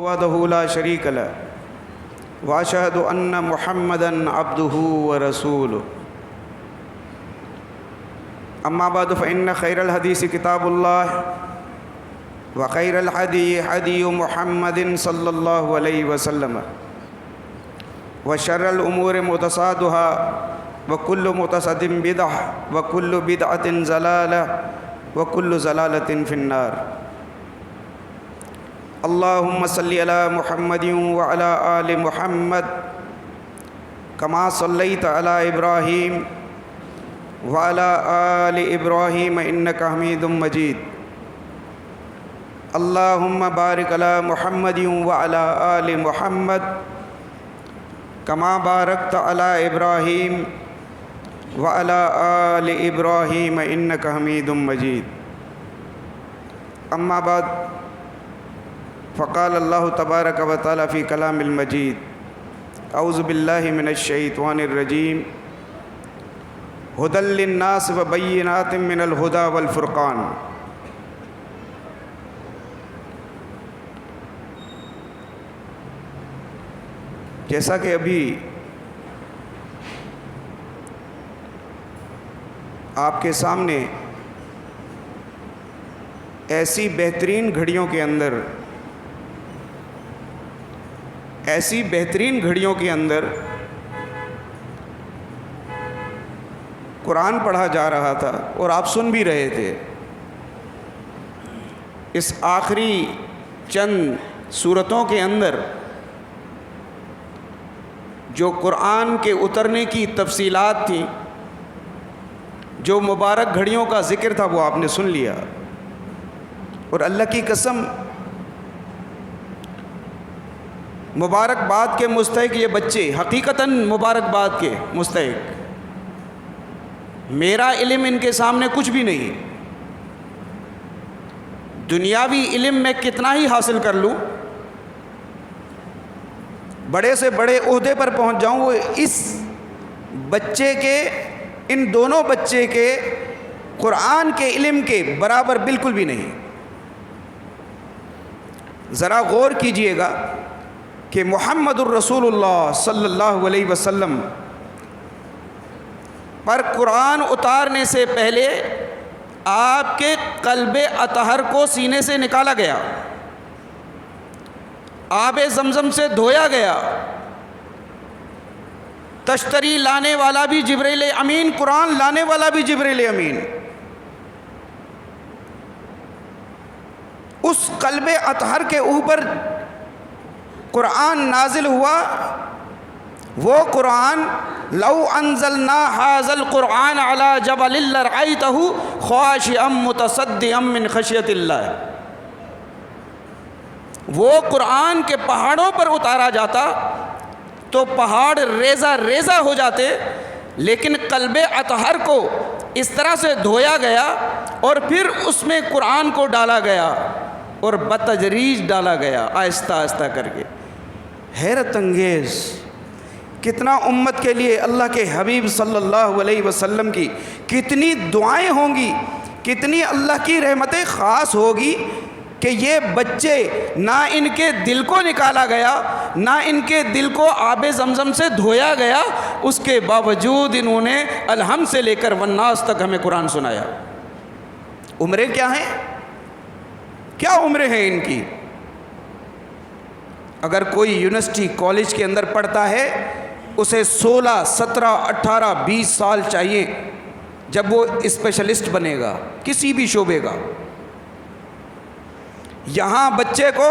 وحده لا شريك له وأشهد أن محمدًا عبده ورسوله أما بعد فإن خير الحديث كتاب الله وخير الهدي هدي محمد صلى الله عليه وسلم وشر الأمور محدثاتها وكل محدثة بدعة وكل بدعة ضلالة وكل ضلالة في النار اللهم صل على محمد وعلى آل محمد كما صليت على إبراهيم وعلى آل إبراهيم إنك حميد مجيد اللهم بارك على محمد وعلى آل محمد كما باركت على إبراهيم وعلى آل إبراهيم إنك حميد مجيد أما بعد فقال الله تبارك وتعالى في كلام المجيد أعوذ بالله من الشيطان الرجيم هدى للناس وبينات من الهدى والفرقان جیسا کہ ابھی آپ کے سامنے ایسی بہترین گھڑیوں کے اندر قرآن پڑھا جا رہا تھا اور آپ سن بھی رہے تھے. اس آخری چند سورتوں کے اندر جو قرآن کے اترنے کی تفصیلات تھیں، جو مبارک گھڑیوں کا ذکر تھا، وہ آپ نے سن لیا. اور اللہ کی قسم مبارکباد کے مستحق یہ بچے، حقیقتاً مبارکباد کے مستحق. میرا علم ان کے سامنے کچھ بھی نہیں. دنیاوی علم میں کتنا ہی حاصل کر لوں، بڑے سے بڑے عہدے پر پہنچ جاؤں، وہ اس بچے کے، ان دونوں بچے کے قرآن کے علم کے برابر بالکل بھی نہیں. ذرا غور کیجئے گا کہ محمد الرسول اللہ صلی اللہ علیہ وسلم پر قرآن اتارنے سے پہلے آپ کے قلب اطہر کو سینے سے نکالا گیا، آب زمزم سے دھویا گیا. تشتری لانے والا بھی جبریل امین، قرآن لانے والا بھی جبریل امین. اس قلب اطہر کے اوپر قرآن نازل ہوا. وہ قرآن لو انزلنا هذا القرآن على جبل لرأيته خاشعا متصدعا من خشیۃ اللہ. وہ قرآن کے پہاڑوں پر اتارا جاتا تو پہاڑ ریزہ ریزہ ہو جاتے، لیکن قلب اطہر کو اس طرح سے دھویا گیا اور پھر اس میں قرآن کو ڈالا گیا اور بتدریج ڈالا گیا، آہستہ آہستہ کر کے. حیرت انگیز کتنا امت کے لیے اللہ کے حبیب صلی اللہ علیہ وسلم کی کتنی دعائیں ہوں گی، کتنی اللہ کی رحمتیں خاص ہوگی کہ یہ بچے نہ ان کے دل کو نکالا گیا، نہ ان کے دل کو آب زمزم سے دھویا گیا، اس کے باوجود انہوں نے الحمد سے لے کر والناس تک ہمیں قرآن سنایا. عمریں کیا ہیں؟ کیا عمریں ہیں ان کی؟ اگر کوئی یونیورسٹی کالج کے اندر پڑھتا ہے، اسے 16 17 18 20 سال چاہیے جب وہ اسپیشلسٹ بنے گا کسی بھی شعبے کا. یہاں بچے کو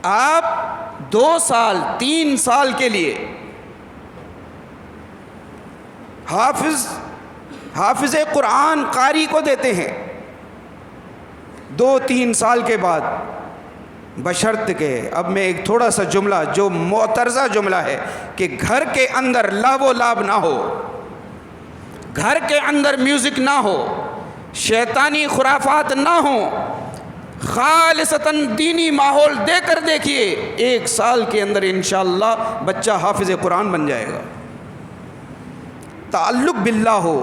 آپ 2 سال 3 سال کے لیے حافظ قرآن قاری کو دیتے ہیں. 2-3 سال کے بعد بشرط کہ اب میں ایک تھوڑا سا جملہ جو معترضہ جملہ ہے کہ گھر کے اندر لہو و لعب نہ ہو، گھر کے اندر میوزک نہ ہو، شیطانی خرافات نہ ہوں، خالصتاً دینی ماحول دے کر دیکھیے 1 سال کے اندر انشاءاللہ بچہ حافظ قرآن بن جائے گا. تعلق باللہ ہو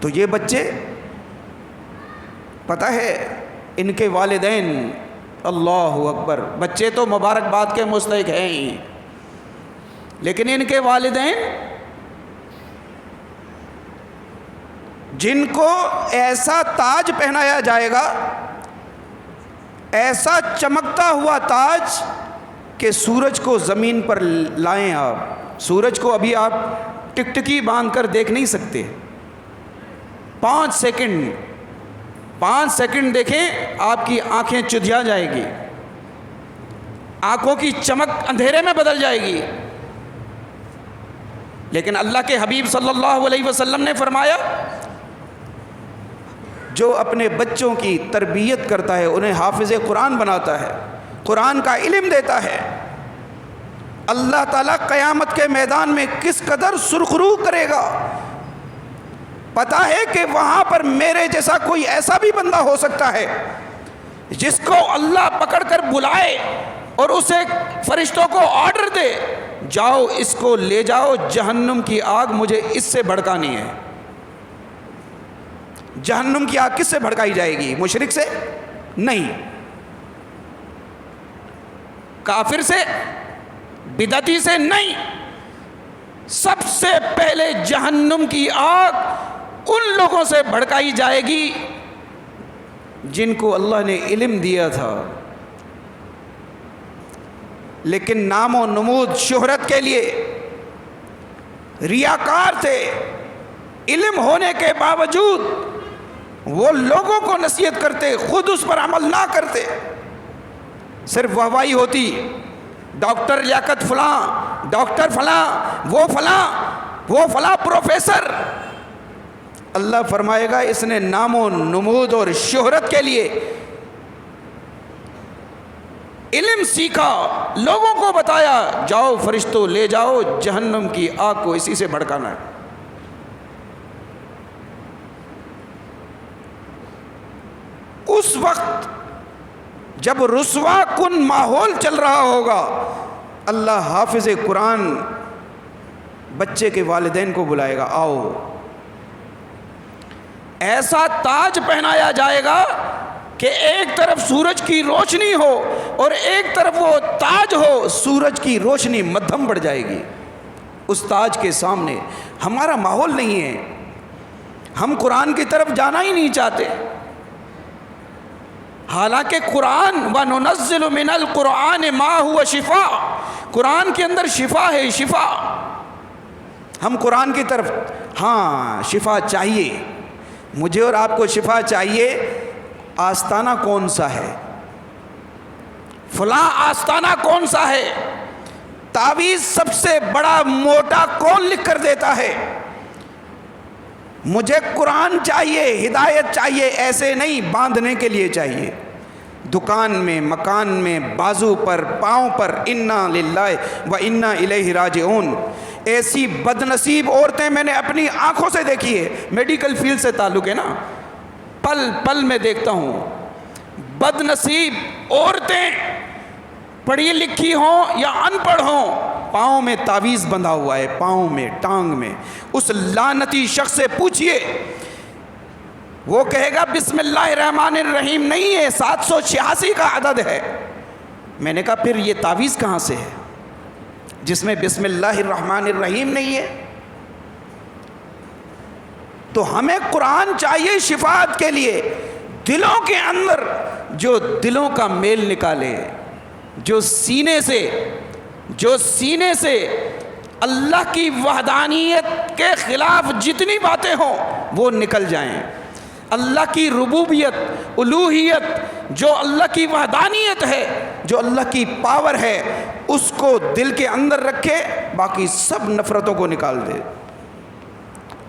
تو یہ بچے پتہ ہے ان کے والدین، اللہ اکبر، بچے تو مبارکباد کے مستحق ہیں ہی، لیکن ان کے والدین جن کو ایسا تاج پہنایا جائے گا، ایسا چمکتا ہوا تاج کہ سورج کو زمین پر لائیں آپ، سورج کو ابھی آپ ٹکٹکی باندھ کر دیکھ نہیں سکتے، 5 سیکنڈ دیکھیں آپ کی آنکھیں چدھیا جائے گی، آنکھوں کی چمک اندھیرے میں بدل جائے گی۔ لیکن اللہ کے حبیب صلی اللہ علیہ وسلم نے فرمایا جو اپنے بچوں کی تربیت کرتا ہے، انہیں حافظ قرآن بناتا ہے، قرآن کا علم دیتا ہے، اللہ تعالیٰ قیامت کے میدان میں کس قدر سرخرو کرے گا۔ پتہ ہے کہ وہاں پر میرے جیسا کوئی ایسا بھی بندہ ہو سکتا ہے جس کو اللہ پکڑ کر بلائے اور اسے فرشتوں کو آرڈر دے، جاؤ اس کو لے جاؤ جہنم کی آگ مجھے اس سے بھڑکانی ہے۔ جہنم کی آگ کس سے بھڑکائی جائے گی؟ مشرک سے نہیں، کافر سے، بدعتی سے نہیں، سب سے پہلے جہنم کی آگ ان لوگوں سے بھڑکائی جائے گی جن کو اللہ نے علم دیا تھا لیکن نام و نمود شہرت کے لیے ریاکار تھے، علم ہونے کے باوجود وہ لوگوں کو نصیحت کرتے، خود اس پر عمل نہ کرتے، صرف واہوائی ہوتی، ڈاکٹر لیاقت فلاں، ڈاکٹر فلاں، وہ فلاں پروفیسر۔ اللہ فرمائے گا اس نے نام و نمود اور شہرت کے لیے علم سیکھا، لوگوں کو بتایا، جاؤ فرشتوں لے جاؤ جہنم کی آگ کو اسی سے بھڑکانا ہے۔ اس وقت جب رسوا کن ماحول چل رہا ہوگا، اللہ حافظ قرآن بچے کے والدین کو بلائے گا، آؤ، ایسا تاج پہنایا جائے گا کہ ایک طرف سورج کی روشنی ہو اور ایک طرف وہ تاج ہو، سورج کی روشنی مدھم بڑھ جائے گی اس تاج کے سامنے۔ ہمارا ماحول نہیں ہے، ہم قرآن کی طرف جانا ہی نہیں چاہتے، حالانکہ قرآن وَنُنَزِّلُ مِنَ الْقُرْآنِ مَا هُوَ شِفَاء، قرآن کے اندر شفا ہے، شفا۔ ہم قرآن کی طرف، ہاں شفا چاہیے، مجھے اور آپ کو شفا چاہیے، آستانہ کون سا ہے، فلاں آستانہ کون سا ہے، تعویذ سب سے بڑا موٹا کون لکھ کر دیتا ہے، مجھے قرآن چاہیے، ہدایت چاہیے، ایسے نہیں باندھنے کے لیے چاہیے، دکان میں، مکان میں، بازو پر، پاؤں پر، انا للہ و انا الیہ راجعون۔ ایسی بدنصیب عورتیں میں نے اپنی آنکھوں سے دیکھی ہے، میڈیکل فیلڈ سے تعلق ہے نا، پل پل میں دیکھتا ہوں بدنصیب عورتیں، پڑھی لکھی ہوں یا ان پڑھ ہوں، پاؤں میں تعویذ بندھا ہوا ہے، پاؤں میں، ٹانگ میں۔ اس لعنتی شخص سے پوچھئے، وہ کہے گا بسم اللہ الرحمن الرحیم نہیں ہے، 786 کا عدد ہے۔ میں نے کہا پھر یہ تعویذ کہاں سے ہے جس میں بسم اللہ الرحمن الرحیم نہیں ہے؟ تو ہمیں قرآن چاہیے شفاعت کے لیے، دلوں کے اندر جو دلوں کا میل نکالے، جو سینے سے اللہ کی وحدانیت کے خلاف جتنی باتیں ہوں وہ نکل جائیں، اللہ کی ربوبیت، الوہیت، جو اللہ کی وحدانیت ہے، جو اللہ کی پاور ہے، اس کو دل کے اندر رکھے، باقی سب نفرتوں کو نکال دے۔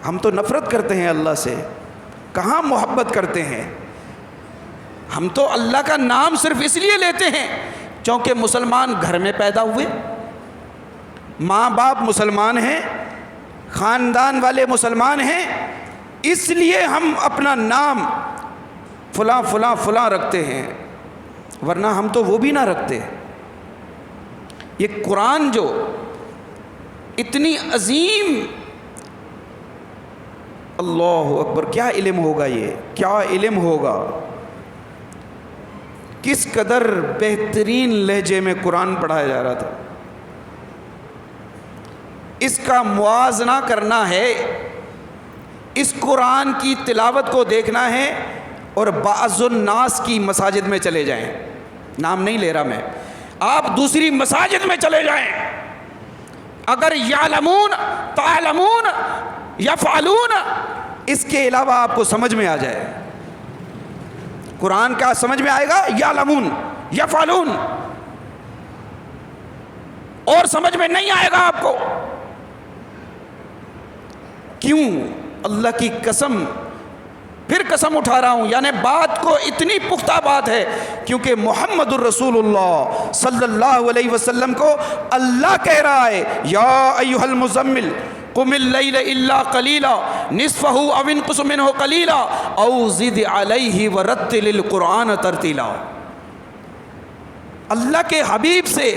ہم تو نفرت کرتے ہیں اللہ سے، کہاں محبت کرتے ہیں؟ ہم تو اللہ کا نام صرف اس لیے لیتے ہیں چونکہ مسلمان گھر میں پیدا ہوئے، ماں باپ مسلمان ہیں، خاندان والے مسلمان ہیں، اس لیے ہم اپنا نام فلاں فلاں فلاں رکھتے ہیں، ورنہ ہم تو وہ بھی نہ رکھتے۔ یہ قرآن جو اتنی عظیم، اللہ اکبر، کیا علم ہوگا، یہ کیا علم ہوگا۔ کس قدر بہترین لہجے میں قرآن پڑھایا جا رہا تھا. اس کا موازنہ کرنا ہے، اس قرآن کی تلاوت کو دیکھنا ہے اور بعض الناس کی مساجد میں چلے جائیں، نام نہیں لے رہا میں، آپ دوسری مساجد میں چلے جائیں، اگر یعلمون تعلمون یفعلون اس کے علاوہ آپ کو سمجھ میں آ جائے. قرآن کا سمجھ میں آئے گا یعلمون یفعلون، اور سمجھ میں نہیں آئے گا آپ کو. کیوں؟ اللہ کی قسم، پھر قسم اٹھا رہا ہوں، یعنی بات کو اتنی پختہ بات ہے کیونکہ محمد الرسول اللہ صلی اللہ علیہ وسلم کو اللہ کہہ رہا ہے یا ایھا المزمل قم اللیل الا قلیلا نصفہ او انقص منہ قلیلا او زد علیہ ورتل القرآن ترتیلا. اللہ کے حبیب سے،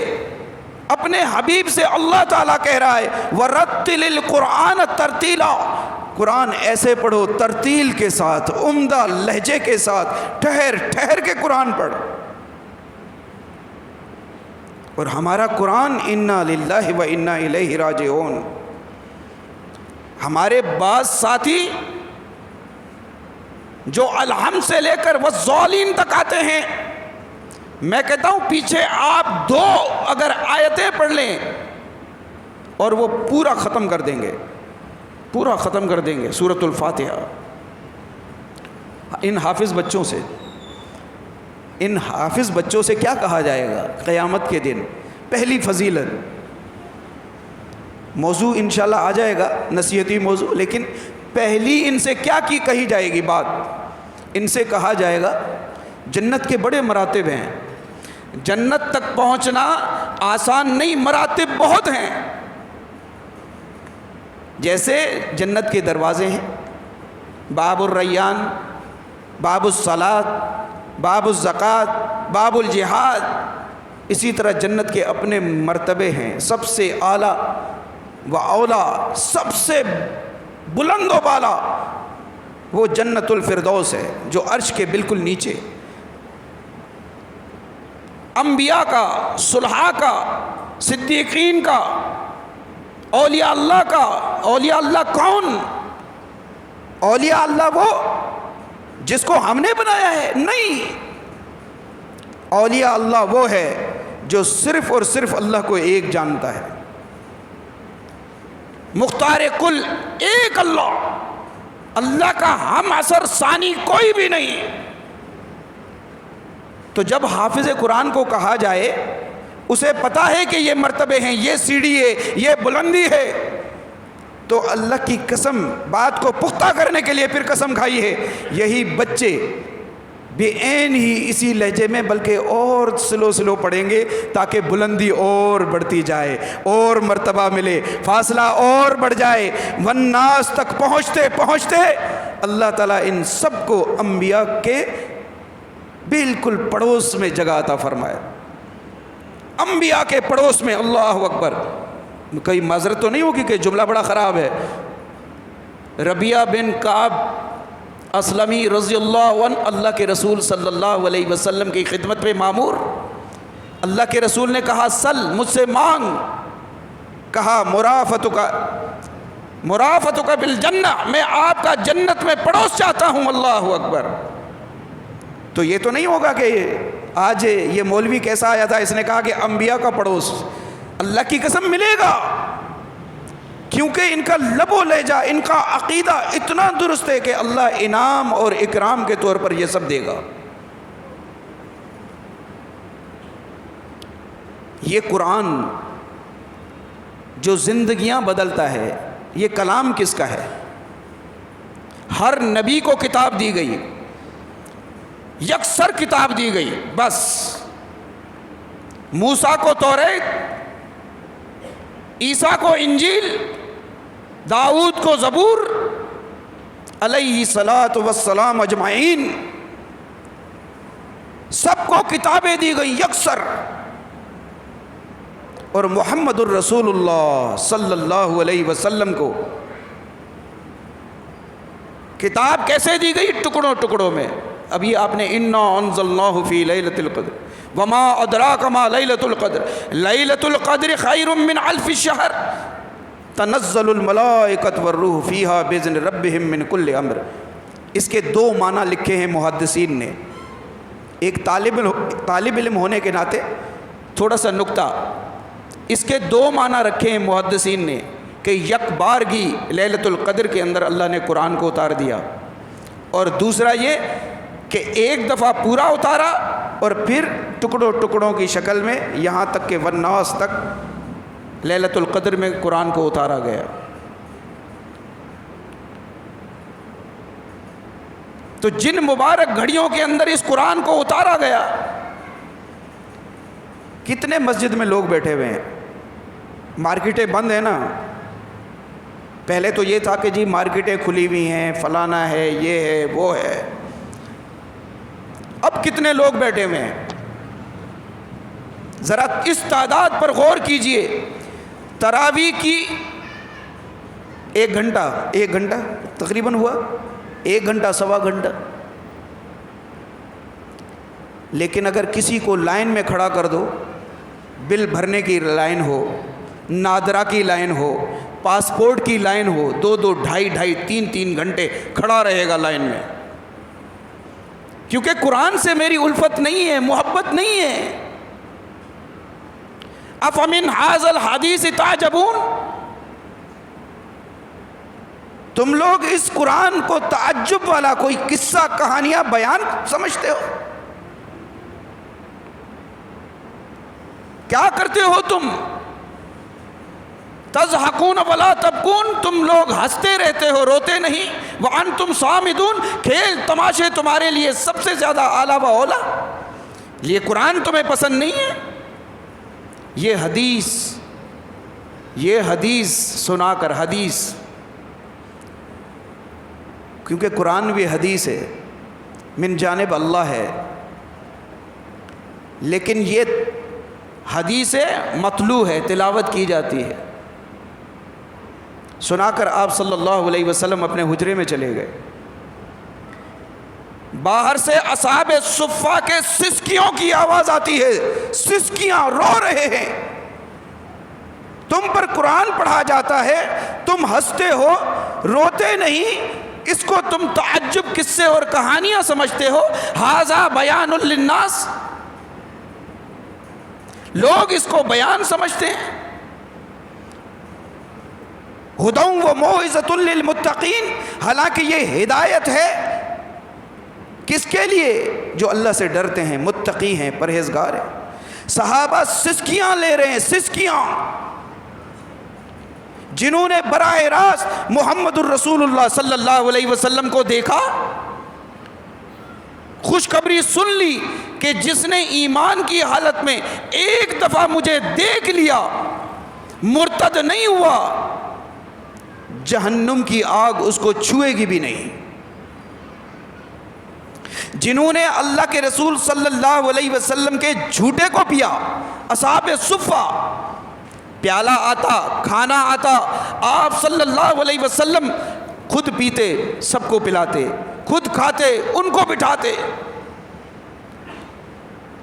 اپنے حبیب سے اللہ تعالیٰ کہہ رہا ہے وَرَتِّلِ الْقُرْآنَ تَرْتِيلًا، قرآن ایسے پڑھو ترتیل کے ساتھ، عمدہ لہجے کے ساتھ، ٹھہر ٹھہر کے قرآن پڑھ. اور ہمارا قرآن اِنَّا لِلَّهِ وَإِنَّا إِلَيْهِ رَاجِعُونَ. ہمارے بعض ساتھی جو الحمد سے لے کر والضالین تک آتے ہیں، میں کہتا ہوں پیچھے آپ 2 اگر آیتیں پڑھ لیں اور وہ پورا ختم کر دیں گے، پورا ختم کر دیں گے سورۃ الفاتحہ. ان حافظ بچوں سے کیا کہا جائے گا قیامت کے دن؟ پہلی فضیلت، موضوع انشاءاللہ آ جائے گا، نصیحتی موضوع، لیکن پہلی ان سے کیا کی کہی جائے گی بات؟ ان سے کہا جائے گا جنت کے بڑے مراتب ہیں، جنت تک پہنچنا آسان نہیں، مراتب بہت ہیں. جیسے جنت کے دروازے ہیں، باب الریان، باب الصلاۃ، باب الزکوٰۃ، باب الجہاد. اسی طرح جنت کے اپنے مرتبے ہیں، سب سے اعلیٰ و اولا، سب سے بلند و بالا وہ جنت الفردوس ہے جو عرش کے بالکل نیچے. انبیاء کا، صلحاء کا، صدیقین کا، اولیاء اللہ کا. اولیاء اللہ کون؟ اولیاء اللہ وہ جس کو ہم نے بنایا ہے؟ نہیں، اولیاء اللہ وہ ہے جو صرف اور صرف اللہ کو ایک جانتا ہے. مختار کل ایک اللہ، اللہ کا ہم عصر ثانی کوئی بھی نہیں. تو جب حافظ قرآن کو کہا جائے، اسے پتا ہے کہ یہ مرتبے ہیں، یہ سیڑھی ہے، یہ بلندی ہے، تو اللہ کی قسم بات کو پختہ کرنے کے لیے پھر قسم کھائی ہے یہی بچے بے عین ہی اسی لہجے میں بلکہ اور سلو پڑھیں گے تاکہ بلندی اور بڑھتی جائے، اور مرتبہ ملے، فاصلہ اور بڑھ جائے. والناس تک پہنچتے پہنچتے اللہ تعالیٰ ان سب کو انبیاء کے بالکل پڑوس میں جگہ عطا فرمائے. انبیاء کے پڑوس میں. اللہ اکبر. کوئی معذرت تو نہیں ہوگی کہ جملہ بڑا خراب ہے. ربیعہ بن کعب اسلمی رضی اللہ عنہ اللہ کے رسول صلی اللہ علیہ وسلم کی خدمت میں مامور. اللہ کے رسول نے کہا سل، مجھ سے مانگ. کہا مرافت کا بالجنہ، میں آپ کا جنت میں پڑوس چاہتا ہوں. اللہ اکبر. تو یہ تو نہیں ہوگا کہ آج یہ مولوی کیسا آیا تھا، اس نے کہا کہ انبیاء کا پڑوس. اللہ کی قسم ملے گا، کیونکہ ان کا لب و لہجہ، ان کا عقیدہ اتنا درست ہے کہ اللہ انعام اور اکرام کے طور پر یہ سب دے گا. یہ قرآن جو زندگیاں بدلتا ہے، یہ کلام کس کا ہے؟ ہر نبی کو کتاب دی گئی، یکسر کتاب دی گئی. بس موسیٰ کو توریت، عیسیٰ کو انجیل، داؤد کو زبور، علیہ الصلاۃ والسلام اجمعین، سب کو کتابیں دی گئی یکسر. اور محمد الرسول اللہ صلی اللہ علیہ وسلم کو کتاب کیسے دی گئی؟ ٹکڑوں ٹکڑوں میں. ابھی آپ نے انا انزلناہ فی لیلۃ القدر وما ادراک ما لیلۃ القدر لیلۃ القدر خیر من الف شہر تنزل الملائکۃ والروح فیہا باذن ربہم من کل امر. اس کے دو معنی لکھے ہیں محدثین نے. ایک طالب علم ہونے کے ناطے تھوڑا سا نکتہ، اس کے دو معنی رکھے ہیں محدثین نے کہ یک بارگی لیلۃ القدر کے اندر اللہ نے قرآن کو اتار دیا، اور دوسرا یہ کہ ایک دفعہ پورا اتارا اور پھر ٹکڑوں ٹکڑوں کی شکل میں یہاں تک کہ والناس تک لیلۃ القدر میں قرآن کو اتارا گیا. تو جن مبارک گھڑیوں کے اندر اس قرآن کو اتارا گیا، کتنے مسجد میں لوگ بیٹھے ہوئے ہیں، مارکیٹیں بند ہیں نا. پہلے تو یہ تھا کہ جی مارکیٹیں کھلی ہوئی ہیں، فلانا ہے، یہ ہے، وہ ہے. اب کتنے لوگ بیٹھے ہوئے ہیں، ذرا اس تعداد پر غور کیجئے. تراویح کی ایک گھنٹہ تقریباً ہوا، 1 گھنٹہ سوا گھنٹہ. لیکن اگر کسی کو لائن میں کھڑا کر دو، بل بھرنے کی لائن ہو، نادرا کی لائن ہو، پاسپورٹ کی لائن ہو، 2 ڈھائی 3 گھنٹے کھڑا رہے گا لائن میں. کیونکہ قرآن سے میری الفت نہیں ہے، محبت نہیں ہے. افمن ھذا الحدیث تعجبون، تم لوگ اس قرآن کو تعجب والا کوئی قصہ کہانیاں بیان سمجھتے ہو؟ کیا کرتے ہو تم؟ تضحکون ولا تبکون، تم لوگ ہنستے رہتے ہو، روتے نہیں. وانتم صامدون، کھیل تماشے تمہارے لیے سب سے زیادہ اعلیٰ و اولیٰ. یہ قرآن تمہیں پسند نہیں ہے؟ یہ حدیث سنا کر، حدیث، کیونکہ قرآن بھی حدیث ہے، من جانب اللہ ہے، لیکن یہ حدیث متلو ہے، تلاوت کی جاتی ہے. سنا کر آپ صلی اللہ علیہ وسلم اپنے حجرے میں چلے گئے. باہر سے اصحاب صفہ کے سسکیوں کی آواز آتی ہے، سسکیاں رو رہے ہیں. تم پر قرآن پڑھا جاتا ہے، تم ہنستے ہو، روتے نہیں. اس کو تم تعجب قصے اور کہانیاں سمجھتے ہو. ھذا بیان للناس، لوگ اس کو بیان سمجھتے ہیں. ہدی و موعظۃ للمتقین، حالانکہ یہ ہدایت ہے کس کے لیے؟ جو اللہ سے ڈرتے ہیں، متقی ہیں، پرہیزگار ہیں. صحابہ سسکیاں لے رہے ہیں، سسکیاں، جنہوں نے براہ راست محمد الرسول اللہ صلی اللہ علیہ وسلم کو دیکھا، خوشخبری سن لی کہ جس نے ایمان کی حالت میں ایک دفعہ مجھے دیکھ لیا، مرتد نہیں ہوا، جہنم کی آگ اس کو چھوئے گی بھی نہیں. جنہوں نے اللہ کے رسول صلی اللہ علیہ وسلم کے جھوٹے کو پیا، اصحاب صفہ، پیالہ آتا، کھانا آتا، آپ صلی اللہ علیہ وسلم خود پیتے، سب کو پلاتے، خود کھاتے، ان کو بٹھاتے.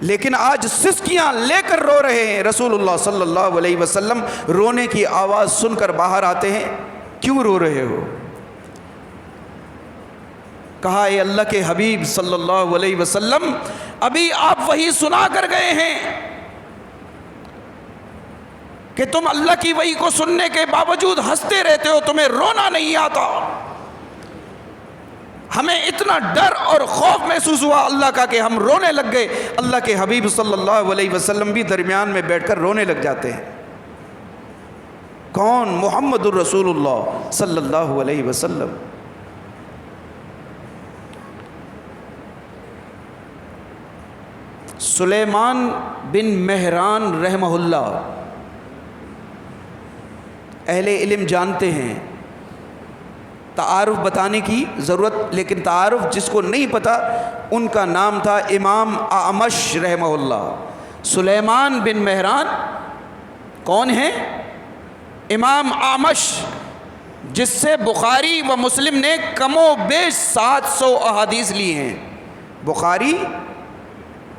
لیکن آج سسکیاں لے کر رو رہے ہیں. رسول اللہ صلی اللہ علیہ وسلم رونے کی آواز سن کر باہر آتے ہیں. کیوں رو رہے ہو؟ کہا اے اللہ کے حبیب صلی اللہ علیہ وسلم، ابھی آپ وحی سنا کر گئے ہیں کہ تم اللہ کی وحی کو سننے کے باوجود ہنستے رہتے ہو، تمہیں رونا نہیں آتا. ہمیں اتنا ڈر اور خوف محسوس ہوا اللہ کا کہ ہم رونے لگ گئے. اللہ کے حبیب صلی اللہ علیہ وسلم بھی درمیان میں بیٹھ کر رونے لگ جاتے ہیں. کون؟ محمد الرسول اللہ صلی اللہ علیہ وسلم. سلیمان بن مہران رحمہ اللہ، اہل علم جانتے ہیں، تعارف بتانے کی ضرورت، لیکن تعارف جس کو نہیں پتا ان کا نام تھا امام اعمش رحمہ اللہ. سلیمان بن مہران کون ہیں؟ امام اعمش، جس سے بخاری و مسلم نے کم و بیش 700 احادیث لی ہیں. بخاری،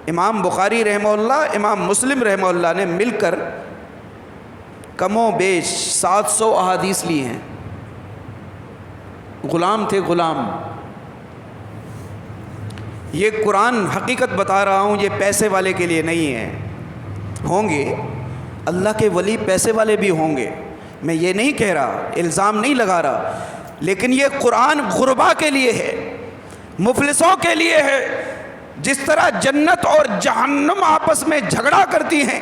امام بخاری رحمہ اللہ، امام مسلم رحمہ اللہ نے مل کر کم و بیش 700 احادیث لی ہیں. غلام تھے، غلام. یہ قرآن حقیقت بتا رہا ہوں، یہ پیسے والے کے لیے نہیں ہے. ہوں گے اللہ کے ولی پیسے والے بھی ہوں گے، میں یہ نہیں کہہ رہا، الزام نہیں لگا رہا، لیکن یہ قرآن غربا کے لیے ہے، مفلسوں کے لیے ہے. جس طرح جنت اور جہنم آپس میں جھگڑا کرتی ہیں،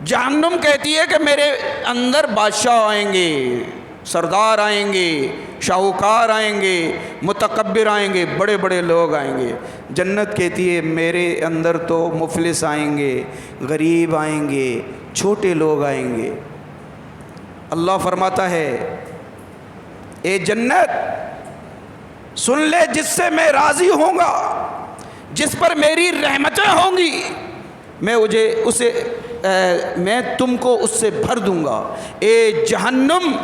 جہنم کہتی ہے کہ میرے اندر بادشاہ آئیں گے، سردار آئیں گے، شاہوکار آئیں گے، متکبر آئیں گے، بڑے بڑے لوگ آئیں گے. جنت کہتی ہے میرے اندر تو مفلس آئیں گے، غریب آئیں گے، چھوٹے لوگ آئیں گے. اللہ فرماتا ہے اے جنت سن لے، جس سے میں راضی ہوں گا، جس پر میری رحمتیں ہوں گی، میں تم کو اس سے بھر دوں گا. اے جہنم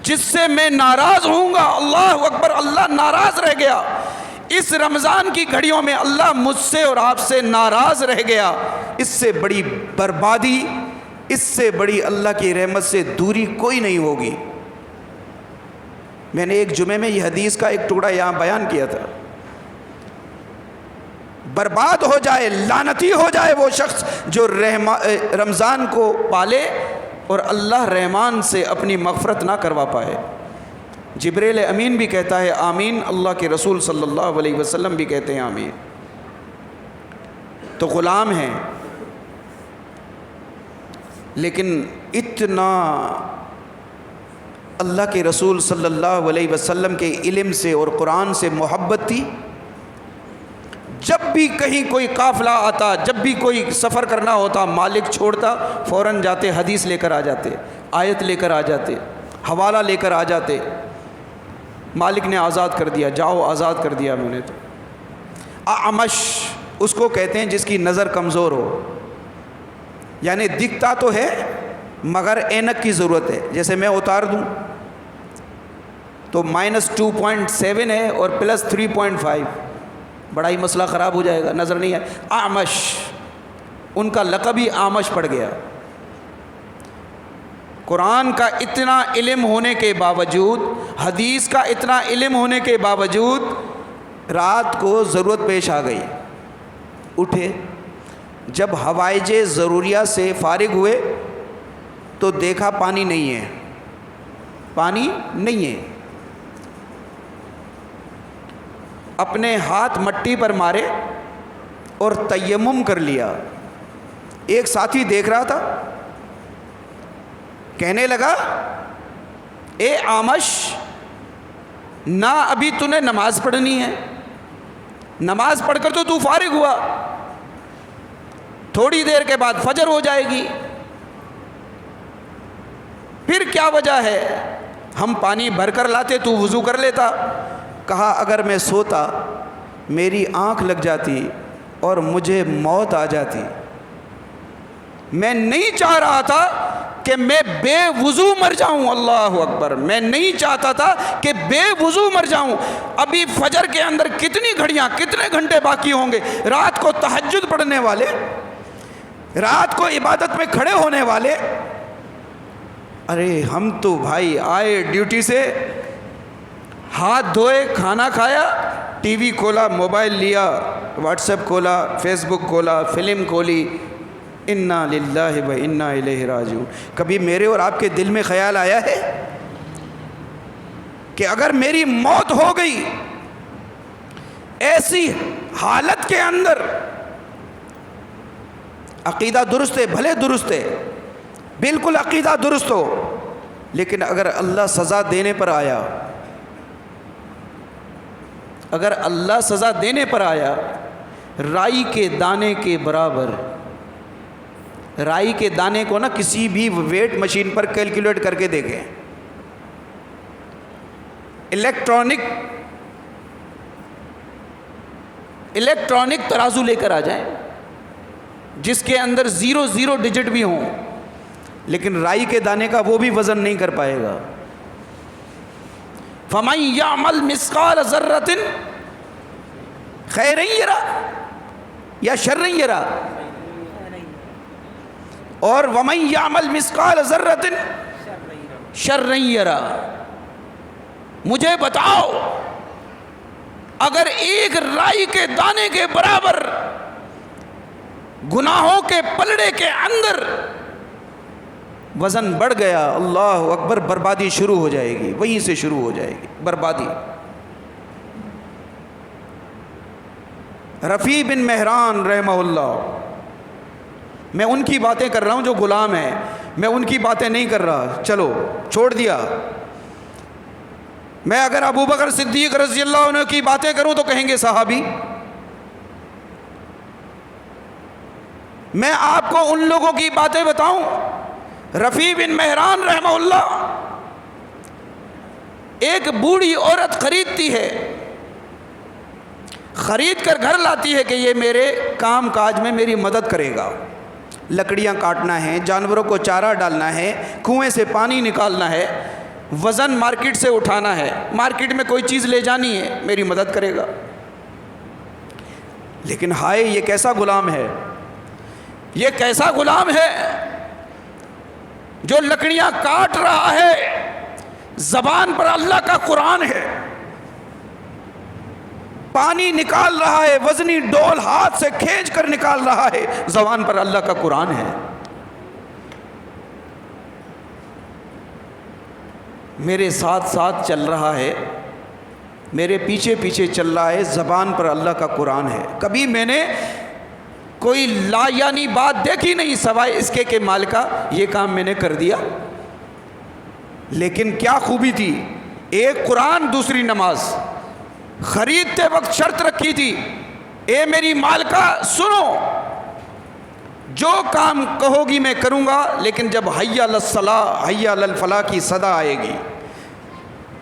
جس سے میں ناراض ہوں گا. اللہ اکبر، اللہ ناراض رہ گیا. اس رمضان کی گھڑیوں میں اللہ مجھ سے اور آپ سے ناراض رہ گیا. اس سے بڑی بربادی، اس سے بڑی اللہ کی رحمت سے دوری کوئی نہیں ہوگی. میں نے ایک جمعے میں یہ حدیث کا ایک ٹکڑا یہاں بیان کیا تھا. برباد ہو جائے، لعنتی ہو جائے وہ شخص جو رمضان کو پالے اور اللہ رحمان سے اپنی مغفرت نہ کروا پائے. جبریل امین بھی کہتا ہے آمین، اللہ کے رسول صلی اللہ علیہ وسلم بھی کہتے ہیں آمین. تو غلام ہیں، لیکن اتنا اللہ کے رسول صلی اللہ علیہ وسلم کے علم سے اور قرآن سے محبت تھی. جب بھی کہیں کوئی قافلہ آتا، جب بھی کوئی سفر کرنا ہوتا، مالک چھوڑتا، فوراً جاتے، حدیث لے کر آ جاتے، آیت لے کر آ جاتے، حوالہ لے کر آ جاتے. مالک نے آزاد کر دیا، جاؤ آزاد کر دیا میں نے. تو اعمش اس کو کہتے ہیں جس کی نظر کمزور ہو، یعنی دکھتا تو ہے مگر اینک کی ضرورت ہے. جیسے میں اتار دوں تو -2.7 ہے اور +3.5، بڑا ہی مسئلہ خراب ہو جائے گا، نظر نہیں ہے. اعمش، ان کا لقب ہی اعمش پڑ گیا. قرآن کا اتنا علم ہونے کے باوجود، حدیث کا اتنا علم ہونے کے باوجود، رات کو ضرورت پیش آ گئی، اٹھے. جب حوائج ضروریہ سے فارغ ہوئے تو دیکھا پانی نہیں ہے، پانی نہیں ہے. اپنے ہاتھ مٹی پر مارے اور تیمم کر لیا. ایک ساتھی دیکھ رہا تھا، کہنے لگا اے آمش، نہ ابھی تو نے نماز پڑھنی ہے، نماز پڑھ کر تو فارغ ہوا، تھوڑی دیر کے بعد فجر ہو جائے گی، پھر کیا وجہ ہے؟ ہم پانی بھر کر لاتے، تو وضو کر لیتا. کہا اگر میں سوتا میری آنکھ لگ جاتی اور مجھے موت آ جاتی. میں نہیں چاہ رہا تھا کہ میں بے وضو مر جاؤں. اللہ اکبر، میں نہیں چاہتا تھا کہ بے وضو مر جاؤں. ابھی فجر کے اندر کتنی گھڑیاں، کتنے گھنٹے باقی ہوں گے. رات کو تہجد پڑھنے والے، رات کو عبادت میں کھڑے ہونے والے. ارے ہم تو بھائی آئے ڈیوٹی سے، ہاتھ دھوئے، کھانا کھایا، ٹی وی کھولا، موبائل لیا، واٹس ایپ کھولا، فیس بک کھولا، فلم کھولی. انا للہ و انا الیہ راجعون. کبھی میرے اور آپ کے دل میں خیال آیا ہے کہ اگر میری موت ہو گئی ایسی حالت کے اندر، عقیدہ درست ہے، بھلے درست ہے، بالکل عقیدہ درست ہو، لیکن اگر اللہ سزا دینے پر آیا، اگر اللہ سزا دینے پر آیا، رائی کے دانے کے برابر، رائی کے دانے کو نا کسی بھی ویٹ مشین پر کیلکولیٹ کر کے دیکھیں، الیکٹرانک ترازو لے کر آ جائیں جس کے اندر 0 ڈیجٹ بھی ہوں، لیکن رائی کے دانے کا وہ بھی وزن نہیں کر پائے گا. فَمَن يَعْمَلْ مِثْقَالَ ذَرَّةٍ خیر یرا یا شر یرا؟ اور ومن یعمل مثقال ذرۃ شر یرا۔ مجھے بتاؤ اگر ایک رائی کے دانے کے برابر گناہوں کے پلڑے کے اندر وزن بڑھ گیا، اللہ اکبر، بربادی شروع ہو جائے گی، وہیں سے شروع ہو جائے گی بربادی۔ رفیع بن مہران رحمہ اللہ، میں ان کی باتیں کر رہا ہوں جو غلام ہیں، میں ان کی باتیں نہیں کر رہا، چلو چھوڑ دیا۔ میں اگر ابو بکر صدیق رضی اللہ عنہ کی باتیں کروں تو کہیں گے صحابی۔ میں آپ کو ان لوگوں کی باتیں بتاؤں، رفیع بن مہران رحمہ اللہ ایک بوڑھی عورت خریدتی ہے، خرید کر گھر لاتی ہے کہ یہ میرے کام کاج میں میری مدد کرے گا، لکڑیاں کاٹنا ہے، جانوروں کو چارہ ڈالنا ہے، کنویں سے پانی نکالنا ہے، وزن مارکیٹ سے اٹھانا ہے، مارکیٹ میں کوئی چیز لے جانی ہے، میری مدد کرے گا۔ لیکن ہائے یہ کیسا غلام ہے، یہ کیسا غلام ہے جو لکڑیاں کاٹ رہا ہے، زبان پر اللہ کا قرآن ہے، پانی نکال رہا ہے، وزنی ڈول ہاتھ سے کھینچ کر نکال رہا ہے، زبان پر اللہ کا قرآن ہے۔ میرے ساتھ ساتھ چل رہا ہے، میرے پیچھے پیچھے چل رہا ہے، زبان پر اللہ کا قرآن ہے۔ کبھی میں نے کوئی لا یعنی بات دیکھی نہیں سوائے اس کے کہ مالکہ یہ کام میں نے کر دیا۔ لیکن کیا خوبی تھی، ایک قرآن دوسری نماز۔ خریدتے وقت شرط رکھی تھی، اے میری مالکہ سنو، جو کام کہو گی میں کروں گا، لیکن جب حی علی الصلاۃ حی علی الفلاح کی صدا آئے گی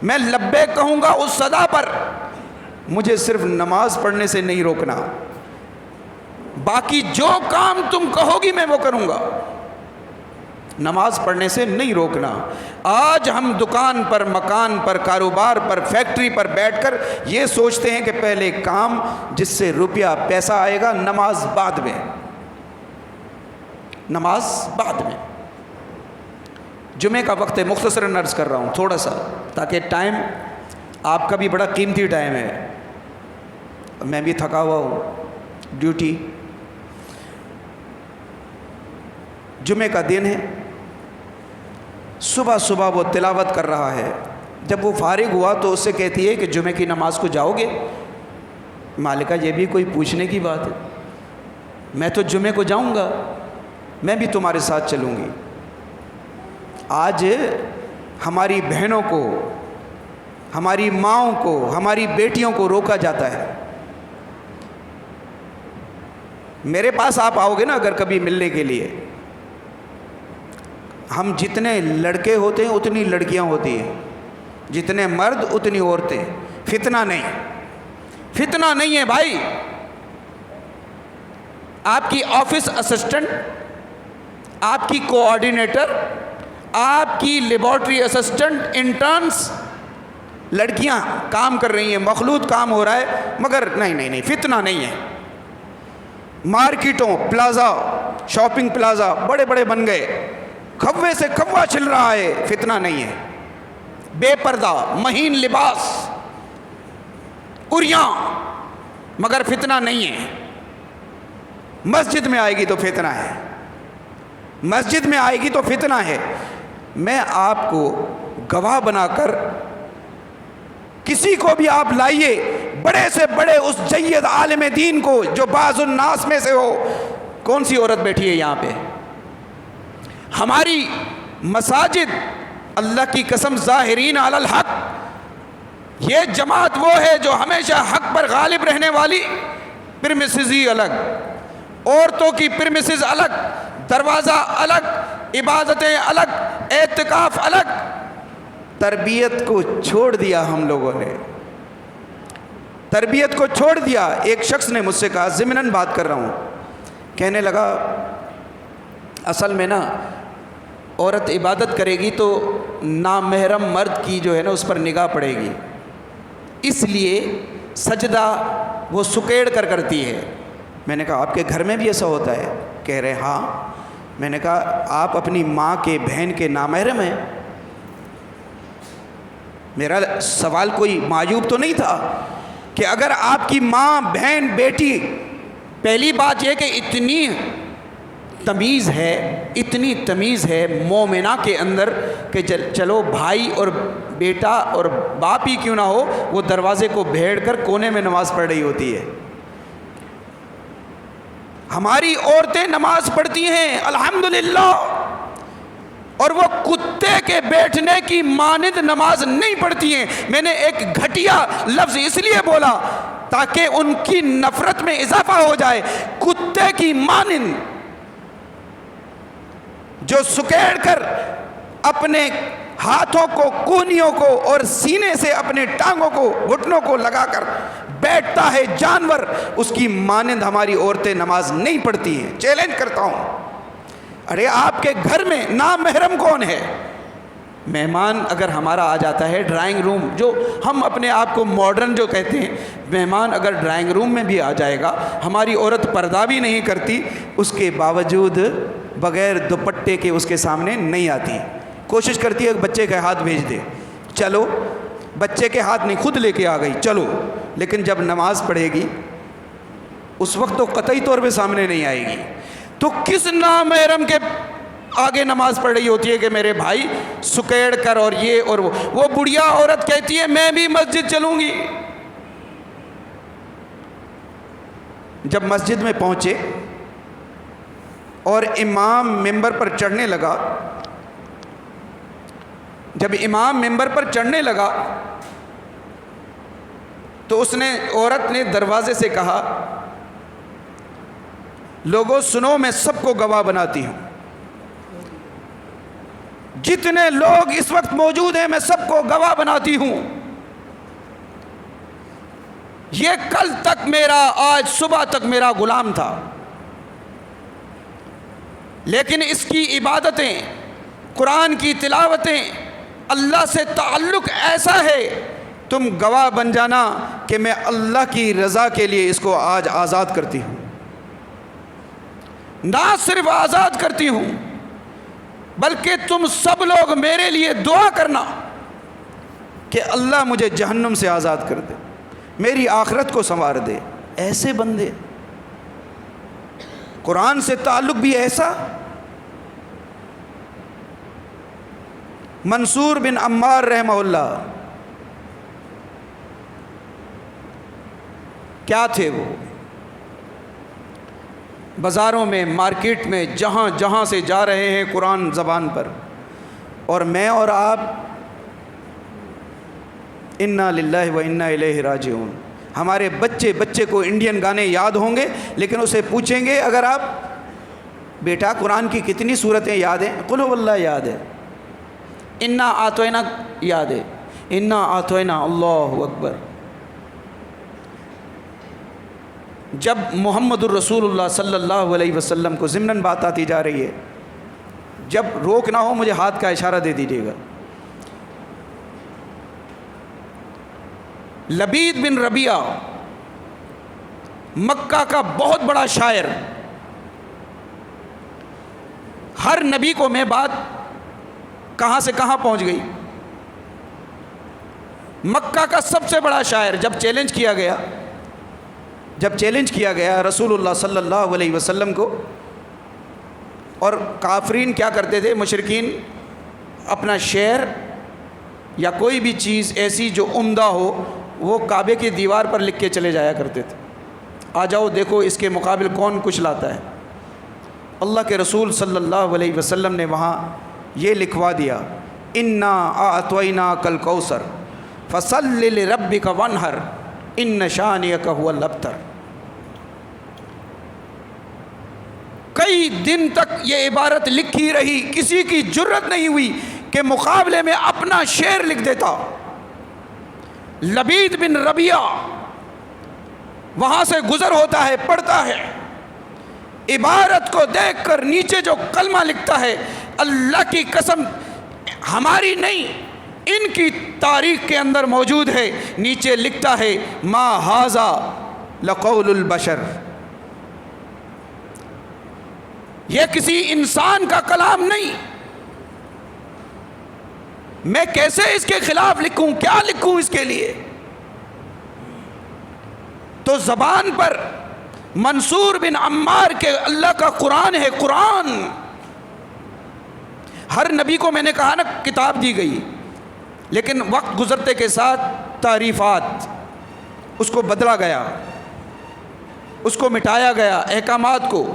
میں لبیک کہوں گا، اس صدا پر مجھے صرف نماز پڑھنے سے نہیں روکنا، باقی جو کام تم کہو گی میں وہ کروں گا، نماز پڑھنے سے نہیں روکنا۔ آج ہم دکان پر، مکان پر، کاروبار پر، فیکٹری پر بیٹھ کر یہ سوچتے ہیں کہ پہلے کام جس سے روپیہ پیسہ آئے گا، نماز بعد میں، نماز بعد میں۔ جمعے کا وقت ہے، مختصراً عرض کر رہا ہوں تھوڑا سا، تاکہ ٹائم آپ کا بھی بڑا قیمتی ٹائم ہے، میں بھی تھکا ہوا ہوں، ڈیوٹی۔ جمعے کا دن ہے، صبح صبح وہ تلاوت کر رہا ہے، جب وہ فارغ ہوا تو اس سے کہتی ہے کہ جمعے کی نماز کو جاؤ گے؟ مالکہ یہ بھی کوئی پوچھنے کی بات ہے، میں تو جمعے کو جاؤں گا، میں بھی تمہارے ساتھ چلوں گی۔ آج ہماری بہنوں کو، ہماری ماؤں کو، ہماری بیٹیوں کو روکا جاتا ہے۔ میرے پاس آپ آؤ گے نا اگر کبھی ملنے کے لیے، ہم جتنے لڑکے ہوتے ہیں اتنی لڑکیاں ہوتی ہیں، جتنے مرد اتنی عورتیں۔ فتنہ نہیں، فتنہ نہیں ہے بھائی۔ آپ کی آفس اسسٹنٹ، آپ کی کوآرڈینیٹر، آپ کی لیبارٹری اسسٹنٹ، انٹرنس، لڑکیاں کام کر رہی ہیں، مخلوط کام ہو رہا ہے، مگر نہیں، فتنہ نہیں ہے۔ مارکیٹوں، پلازا، شاپنگ پلازا بڑے بڑے بن گئے، کھوے سے کھوا چل رہا ہے، فتنہ نہیں ہے۔ بے پردہ، مہین لباس، عریاں، مگر فتنہ نہیں ہے۔ مسجد میں آئے گی تو فتنہ ہے، مسجد میں آئے گی تو فتنہ ہے۔ میں آپ کو گواہ بنا کر، کسی کو بھی آپ لائیے، بڑے سے بڑے اس جید عالم دین کو جو بعض الناس میں سے ہو، کون سی عورت بیٹھی ہے یہاں پہ؟ ہماری مساجد، اللہ کی قسم، ظاہرین علی الحق، یہ جماعت وہ ہے جو ہمیشہ حق پر غالب رہنے والی، پرمیسز ہی الگ، عورتوں کی پرمیسز الگ، دروازہ الگ، عبادتیں الگ، اعتکاف الگ۔ تربیت کو چھوڑ دیا ہم لوگوں نے، تربیت کو چھوڑ دیا۔ ایک شخص نے مجھ سے کہا، ضمناً بات کر رہا ہوں، کہنے لگا اصل میں نا عورت عبادت کرے گی تو نامحرم مرد کی جو ہے نا اس پر نگاہ پڑے گی، اس لیے سجدہ وہ سکیڑ کر کرتی ہے۔ میں نے کہا آپ کے گھر میں بھی ایسا ہوتا ہے؟ کہہ رہے ہاں۔ میں نے کہا آپ اپنی ماں کے بہن کے نامحرم ہیں؟ میرا سوال کوئی معیوب تو نہیں تھا کہ اگر آپ کی ماں بہن بیٹی، پہلی بات یہ کہ اتنی تمیز ہے، اتنی تمیز ہے مومنہ کے اندر کہ چلو بھائی اور بیٹا اور باپ ہی کیوں نہ ہو، وہ دروازے کو بھیڑ کر کونے میں نماز پڑھ رہی ہوتی ہے۔ ہماری عورتیں نماز پڑھتی ہیں الحمدللہ، اور وہ کتے کے بیٹھنے کی مانند نماز نہیں پڑھتی ہیں۔ میں نے ایک گھٹیا لفظ اس لیے بولا تاکہ ان کی نفرت میں اضافہ ہو جائے۔ کتے کی مانند جو سکیڑ کر اپنے ہاتھوں کو کونیوں کو اور سینے سے اپنے ٹانگوں کو گھٹنوں کو لگا کر بیٹھتا ہے جانور، اس کی مانند ہماری عورتیں نماز نہیں پڑھتی ہیں۔ چیلنج کرتا ہوں، ارے آپ کے گھر میں نامحرم کون ہے؟ مہمان اگر ہمارا آ جاتا ہے ڈرائنگ روم، جو ہم اپنے آپ کو ماڈرن جو کہتے ہیں، مہمان اگر ڈرائنگ روم میں بھی آ جائے گا، ہماری عورت پردہ بھی نہیں کرتی، اس کے باوجود بغیر دوپٹے کے اس کے سامنے نہیں آتی، کوشش کرتی ہے کہ بچے کے ہاتھ بھیج دے، چلو بچے کے ہاتھ نہیں خود لے کے آ گئی چلو، لیکن جب نماز پڑھے گی اس وقت تو قطعی طور پہ سامنے نہیں آئے گی۔ تو کس نامحرم کے آگے نماز پڑھ رہی ہوتی ہے کہ میرے بھائی سکیڑ کر اور یہ اور وہ بڑھیا عورت کہتی ہے میں بھی مسجد چلوں گی۔ جب مسجد میں پہنچے اور امام ممبر پر چڑھنے لگا، جب امام ممبر پر چڑھنے لگا تو عورت نے دروازے سے کہا لوگوں سنو، میں سب کو گواہ بناتی ہوں، جتنے لوگ اس وقت موجود ہیں میں سب کو گواہ بناتی ہوں، یہ کل تک میرا، آج صبح تک میرا غلام تھا، لیکن اس کی عبادتیں، قرآن کی تلاوتیں، اللہ سے تعلق ایسا ہے، تم گواہ بن جانا کہ میں اللہ کی رضا کے لیے اس کو آج آزاد کرتی ہوں، نہ صرف آزاد کرتی ہوں بلکہ تم سب لوگ میرے لیے دعا کرنا کہ اللہ مجھے جہنم سے آزاد کر دے، میری آخرت کو سنوار دے۔ ایسے بندے، قرآن سے تعلق بھی ایسا۔ منصور بن عمار رحمہ اللہ کیا تھے؟ وہ بازاروں میں، مارکیٹ میں، جہاں جہاں سے جا رہے ہیں قرآن زبان پر، اور میں اور آپ انا للہ و انا الیہ راجعون، ہمارے بچے کو انڈین گانے یاد ہوں گے، لیکن اسے پوچھیں گے اگر آپ بیٹا قرآن کی کتنی صورتیں یاد ہیں؟ قل هو اللہ یاد ہے، انا اعطینا یاد ہے، انا اعطینا، اللہ اکبر۔ جب محمد الرسول اللہ صلی اللہ علیہ وسلم کو ضمناً بات آتی جا رہی ہے، جب روک نہ ہو مجھے ہاتھ کا اشارہ دے دیجیے گا۔ لبید بن ربیعہ مکہ کا بہت بڑا شاعر، ہر نبی کو میں بات کہاں سے کہاں پہنچ گئی، مکہ کا سب سے بڑا شاعر، جب چیلنج کیا گیا رسول اللہ صلی اللہ علیہ وسلم کو، اور کافرین کیا کرتے تھے، مشرکین اپنا شعر یا کوئی بھی چیز ایسی جو عمدہ ہو وہ کعبے کی دیوار پر لکھ کے چلے جایا کرتے تھے، آ جاؤ دیکھو اس کے مقابل کون کچھ لاتا ہے۔ اللہ کے رسول صلی اللہ علیہ وسلم نے وہاں یہ لکھوا دیا، انا اعطیناک الکوثر فصل لربک وانحر ان شانئک هو الابتر۔ کئی دن تک یہ عبارت لکھی رہی، کسی کی جرت نہیں ہوئی کہ مقابلے میں اپنا شعر لکھ دیتا۔ لبید بن ربیعہ وہاں سے گزر ہوتا ہے، پڑھتا ہے، عبارت کو دیکھ کر نیچے جو کلمہ لکھتا ہے، اللہ کی قسم ہماری نہیں ان کی تاریخ کے اندر موجود ہے، نیچے لکھتا ہے ما ھذا لقول البشر، یہ کسی انسان کا کلام نہیں. میں کیسے اس کے خلاف لکھوں، کیا لکھوں اس کے لیے؟ تو زبان پر منصور بن عمار کے اللہ کا قرآن ہے. قرآن ہر نبی کو میں نے کہا نا کتاب دی گئی، لیکن وقت گزرتے کے ساتھ تعریفات اس کو بدلا گیا، اس کو مٹایا گیا احکامات کو.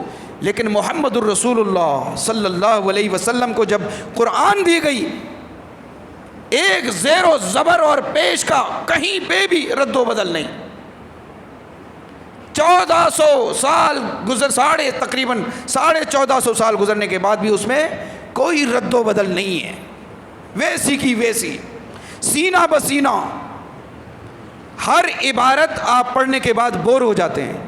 لیکن محمد الرسول اللہ صلی اللہ علیہ وسلم کو جب قرآن دی گئی، ایک زیر و زبر اور پیش کا کہیں پہ بھی رد و بدل نہیں. 1400 سال تقریباً 1450 سال گزرنے کے بعد بھی اس میں کوئی رد و بدل نہیں ہے، ویسی کی ویسی، سینہ بسینہ. ہر عبارت آپ پڑھنے کے بعد بور ہو جاتے ہیں،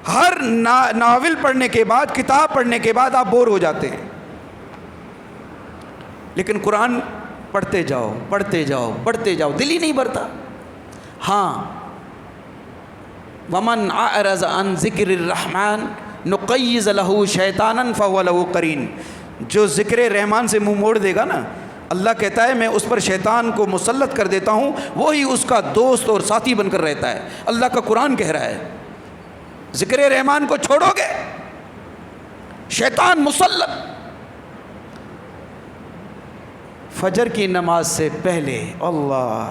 ہر ناول پڑھنے کے بعد، کتاب پڑھنے کے بعد آپ بور ہو جاتے ہیں. لیکن قرآن پڑھتے جاؤ پڑھتے جاؤ پڑھتے جاؤ، دل ہی نہیں بھرتا. ہاں، ومن اعرض عن ذکر الرحمن نقیض له شیطانا فهو له قرین. جو ذکر رحمان سے منہ موڑ دے گا نا، اللہ کہتا ہے میں اس پر شیطان کو مسلط کر دیتا ہوں، وہی اس کا دوست اور ساتھی بن کر رہتا ہے. اللہ کا قرآن کہہ رہا ہے ذکر رحمان کو چھوڑو گے شیطان مسلط. فجر کی نماز سے پہلے اللہ،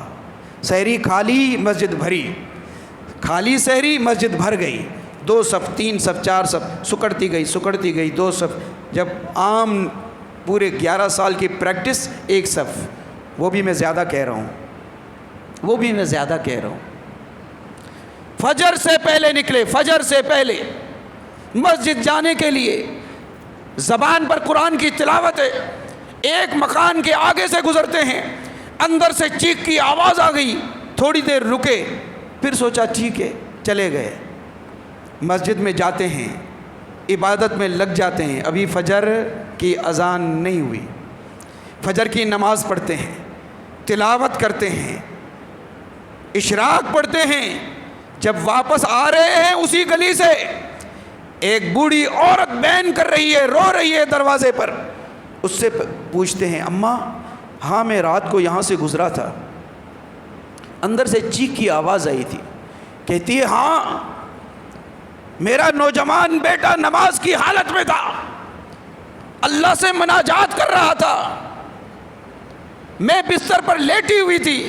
سحری کھالی مسجد بھری، خالی سحری مسجد بھر گئی، 2 صف 3 صف 4 صف، سکڑتی گئی 2 صف. جب عام پورے 11 سال کی پریکٹس 1 صف، وہ بھی میں زیادہ کہہ رہا ہوں. فجر سے پہلے نکلے، فجر سے پہلے مسجد جانے کے لیے، زبان پر قرآن کی تلاوت ہے. ایک مکان کے آگے سے گزرتے ہیں، اندر سے چیخ کی آواز آ گئی، تھوڑی دیر رکے، پھر سوچا ٹھیک ہے چلے گئے. مسجد میں جاتے ہیں، عبادت میں لگ جاتے ہیں. ابھی فجر کی اذان نہیں ہوئی، فجر کی نماز پڑھتے ہیں، تلاوت کرتے ہیں، اشراق پڑھتے ہیں. جب واپس آ رہے ہیں اسی گلی سے ایک بوڑھی عورت بین کر رہی ہے، رو رہی ہے دروازے پر. اس سے پوچھتے ہیں اماں، ہاں میں رات کو یہاں سے گزرا تھا، اندر سے چیخ کی آواز آئی تھی. کہتی ہے ہاں میرا نوجوان بیٹا نماز کی حالت میں تھا، اللہ سے مناجات کر رہا تھا، میں بستر پر لیٹی ہوئی تھی،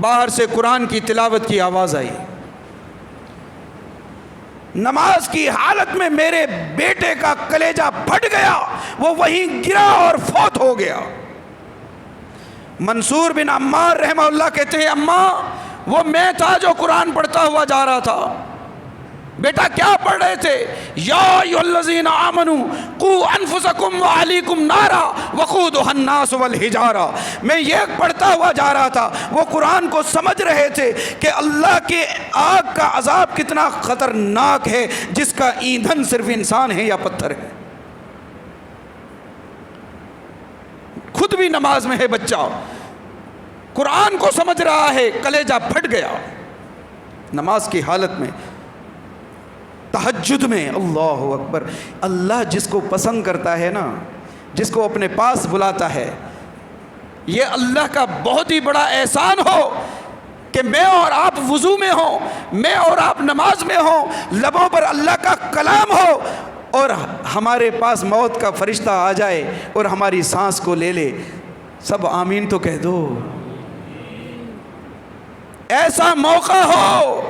باہر سے قرآن کی تلاوت کی آواز آئی، نماز کی حالت میں میرے بیٹے کا کلیجہ پھٹ گیا، وہ وہیں گرا اور فوت ہو گیا. منصور بن عمار رحمہ اللہ کہتے ہیں اماں وہ میں تھا جو قرآن پڑھتا ہوا جا رہا تھا. بیٹا کیا پڑھ رہے تھے؟ یا ایھا الذین آمنوا قوا انفسکم وعلیکم نارا وقودھا الناس والحجارہ. میں یہ پڑھتا ہوا جا رہا تھا. وہ قرآن کو سمجھ رہے تھے کہ اللہ کے آگ کا عذاب کتنا خطرناک ہے جس کا ایندھن صرف انسان ہے یا پتھر ہے. خود بھی نماز میں ہے بچہ، قرآن کو سمجھ رہا ہے، کلیجہ پھٹ گیا نماز کی حالت میں، تہجد میں. اللہ اکبر. اللہ جس کو پسند کرتا ہے نا، جس کو اپنے پاس بلاتا ہے، یہ اللہ کا بہت ہی بڑا احسان ہو کہ میں اور آپ وضو میں ہوں، میں اور آپ نماز میں ہوں، لبوں پر اللہ کا کلام ہو، اور ہمارے پاس موت کا فرشتہ آ جائے اور ہماری سانس کو لے لے. سب آمین تو کہہ دو. ایسا موقع ہو.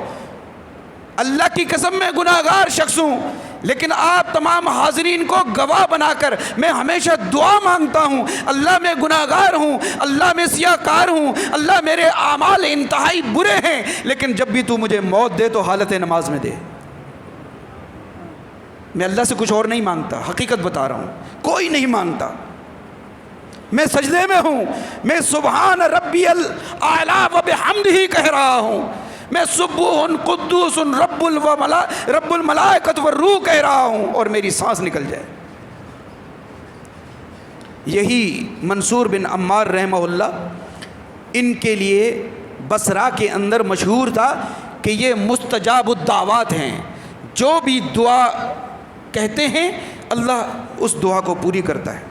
اللہ کی قسم میں گناہگار شخص ہوں، لیکن آپ تمام حاضرین کو گواہ بنا کر میں ہمیشہ دعا مانگتا ہوں، اللہ میں گناہگار ہوں، اللہ میں سیاہ کار ہوں، اللہ میرے اعمال انتہائی برے ہیں، لیکن جب بھی تو مجھے موت دے تو حالت نماز میں دے. میں اللہ سے کچھ اور نہیں مانگتا، حقیقت بتا رہا ہوں، کوئی نہیں مانگتا. میں سجدے میں ہوں، میں سبحان ربی الاعلیٰ و بحمدہ کہہ رہا ہوں، میں سبوح قدوس رب الملائکۃ والروح کہہ رہا ہوں، اور میری سانس نکل جائے. یہی منصور بن عمار رحمہ اللہ، ان کے لیے بصرہ کے اندر مشہور تھا کہ یہ مستجاب الدعوات ہیں، جو بھی دعا کہتے ہیں اللہ اس دعا کو پوری کرتا ہے۔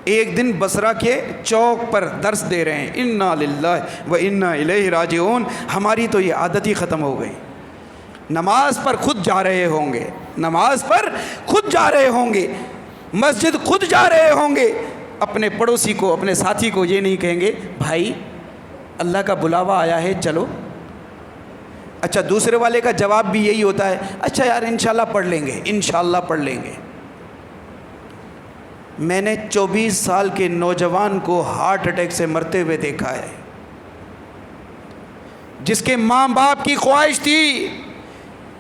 ایک دن بصرہ کے چوک پر درس دے رہے ہیں، انا للہ و انا الیہ راجعون، ہماری تو یہ عادت ہی ختم ہو گئی، نماز پر خود جا رہے ہوں گے، نماز پر خود جا رہے ہوں گے، مسجد خود جا رہے ہوں گے، اپنے پڑوسی کو، اپنے ساتھی کو یہ نہیں کہیں گے بھائی اللہ کا بلاوا آیا ہے چلو۔ اچھا دوسرے والے کا جواب بھی یہی ہوتا ہے، اچھا یار انشاءاللہ پڑھ لیں گے، انشاءاللہ پڑھ لیں گے۔ میں نے 24 سال کے نوجوان کو ہارٹ اٹیک سے مرتے ہوئے دیکھا ہے، جس کے ماں باپ کی خواہش تھی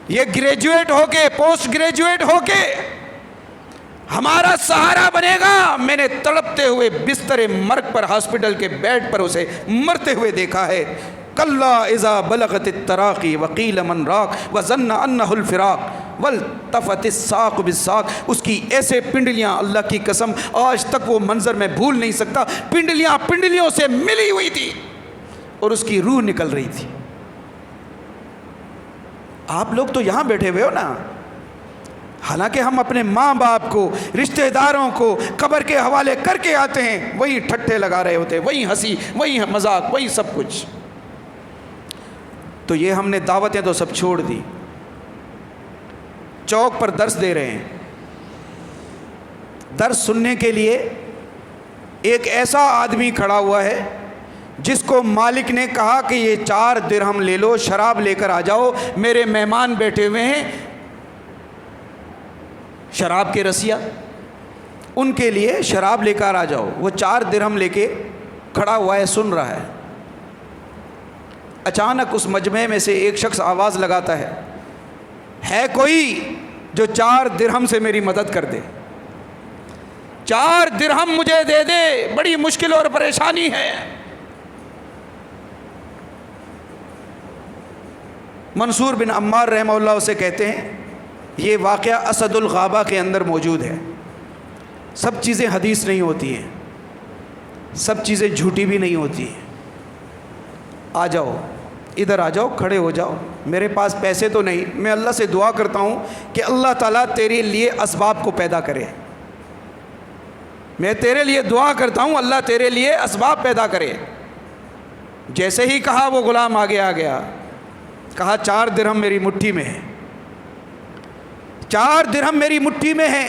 یہ گریجویٹ ہو کے، پوسٹ گریجویٹ ہو کے ہمارا سہارا بنے گا، میں نے تڑپتے ہوئے بستر مرگ پر، ہاسپٹل کے بیڈ پر اسے مرتے ہوئے دیکھا ہے۔ کلا اذا بلغت التراقی وقیل من راق وظن انہ الفراق والتفت الساق بالساق، اس کی ایسے پنڈلیاں، اللہ کی قسم آج تک وہ منظر میں بھول نہیں سکتا، پنڈلیاں پنڈلیوں سے ملی ہوئی تھی اور اس کی روح نکل رہی تھی۔ آپ لوگ تو یہاں بیٹھے ہوئے ہو نا، حالانکہ ہم اپنے ماں باپ کو، رشتہ داروں کو قبر کے حوالے کر کے آتے ہیں، وہی ٹھٹے لگا رہے ہوتے، وہی ہنسی، وہی مذاق، وہی سب کچھ۔ تو یہ ہم نے دعوتیں تو سب چھوڑ دی، چوک پر درس دے رہے ہیں۔ درس سننے کے لیے ایک ایسا آدمی کھڑا ہوا ہے جس کو مالک نے کہا کہ یہ 4 درہم لے لو، شراب لے کر آ جاؤ، میرے مہمان بیٹھے ہوئے ہیں، شراب کے رسیا ان کے لیے شراب لے کر آ جاؤ۔ وہ 4 درہم لے کے کھڑا ہوا ہے، سن رہا ہے۔ اچانک اس مجمع میں سے ایک شخص آواز لگاتا ہے کوئی جو 4 درہم سے میری مدد کر دے، 4 درہم مجھے دے دے، بڑی مشکل اور پریشانی ہے۔ منصور بن عمار رحمہ اللہ اسے کہتے ہیں، یہ واقعہ اسد الغابہ کے اندر موجود ہے۔ سب چیزیں حدیث نہیں ہوتی ہیں، سب چیزیں جھوٹی بھی نہیں ہوتی ہیں۔ آ جاؤ، ادھر آ جاؤ، کھڑے ہو جاؤ، میرے پاس پیسے تو نہیں، میں اللہ سے دعا کرتا ہوں کہ اللہ تعالیٰ تیرے لیے اسباب کو پیدا کرے، میں تیرے لیے دعا کرتا ہوں اللہ تیرے لیے اسباب پیدا کرے۔ جیسے ہی کہا وہ غلام آگے آ گیا، کہا 4 درہم میری مٹھی میں ہے، 4 درہم میری مٹھی میں ہے،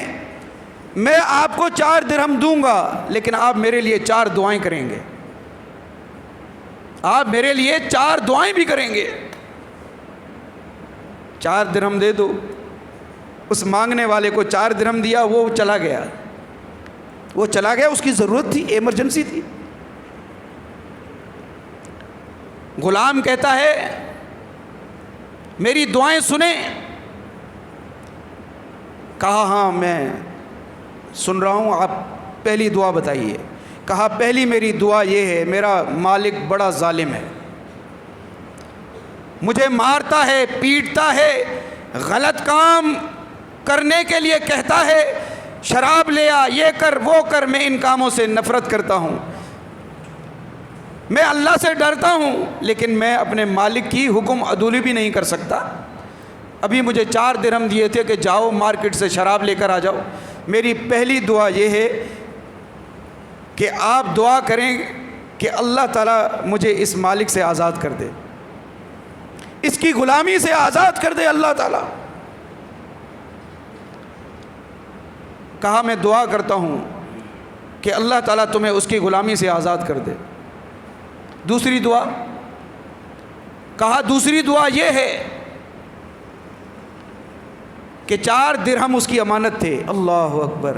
میں آپ کو 4 درہم دوں گا، لیکن آپ میرے لیے 4 دعائیں کریں گے، آپ میرے لیے 4 دعائیں بھی کریں گے۔ 4 درہم دے دو۔ اس مانگنے والے کو 4 درہم دیا، وہ چلا گیا، وہ چلا گیا، اس کی ضرورت تھی، ایمرجنسی تھی۔ غلام کہتا ہے میری دعائیں سنیں۔ کہا ہاں میں سن رہا ہوں، آپ پہلی دعا بتائیے۔ کہا پہلی میری دعا یہ ہے، میرا مالک بڑا ظالم ہے، مجھے مارتا ہے، پیٹتا ہے، غلط کام کرنے کے لیے کہتا ہے، شراب لے آ، یہ کر وہ کر، میں ان کاموں سے نفرت کرتا ہوں، میں اللہ سے ڈرتا ہوں، لیکن میں اپنے مالک کی حکم عدولی بھی نہیں کر سکتا۔ ابھی مجھے 4 درہم دیے تھے کہ جاؤ مارکیٹ سے شراب لے کر آ جاؤ۔ میری پہلی دعا یہ ہے کہ آپ دعا کریں کہ اللہ تعالیٰ مجھے اس مالک سے آزاد کر دے، اس کی غلامی سے آزاد کر دے اللہ تعالیٰ۔ کہا میں دعا کرتا ہوں کہ اللہ تعالیٰ تمہیں اس کی غلامی سے آزاد کر دے۔ دوسری دعا، کہا دوسری دعا یہ ہے کہ 4 درہم اس کی امانت تھے۔ اللہ اکبر،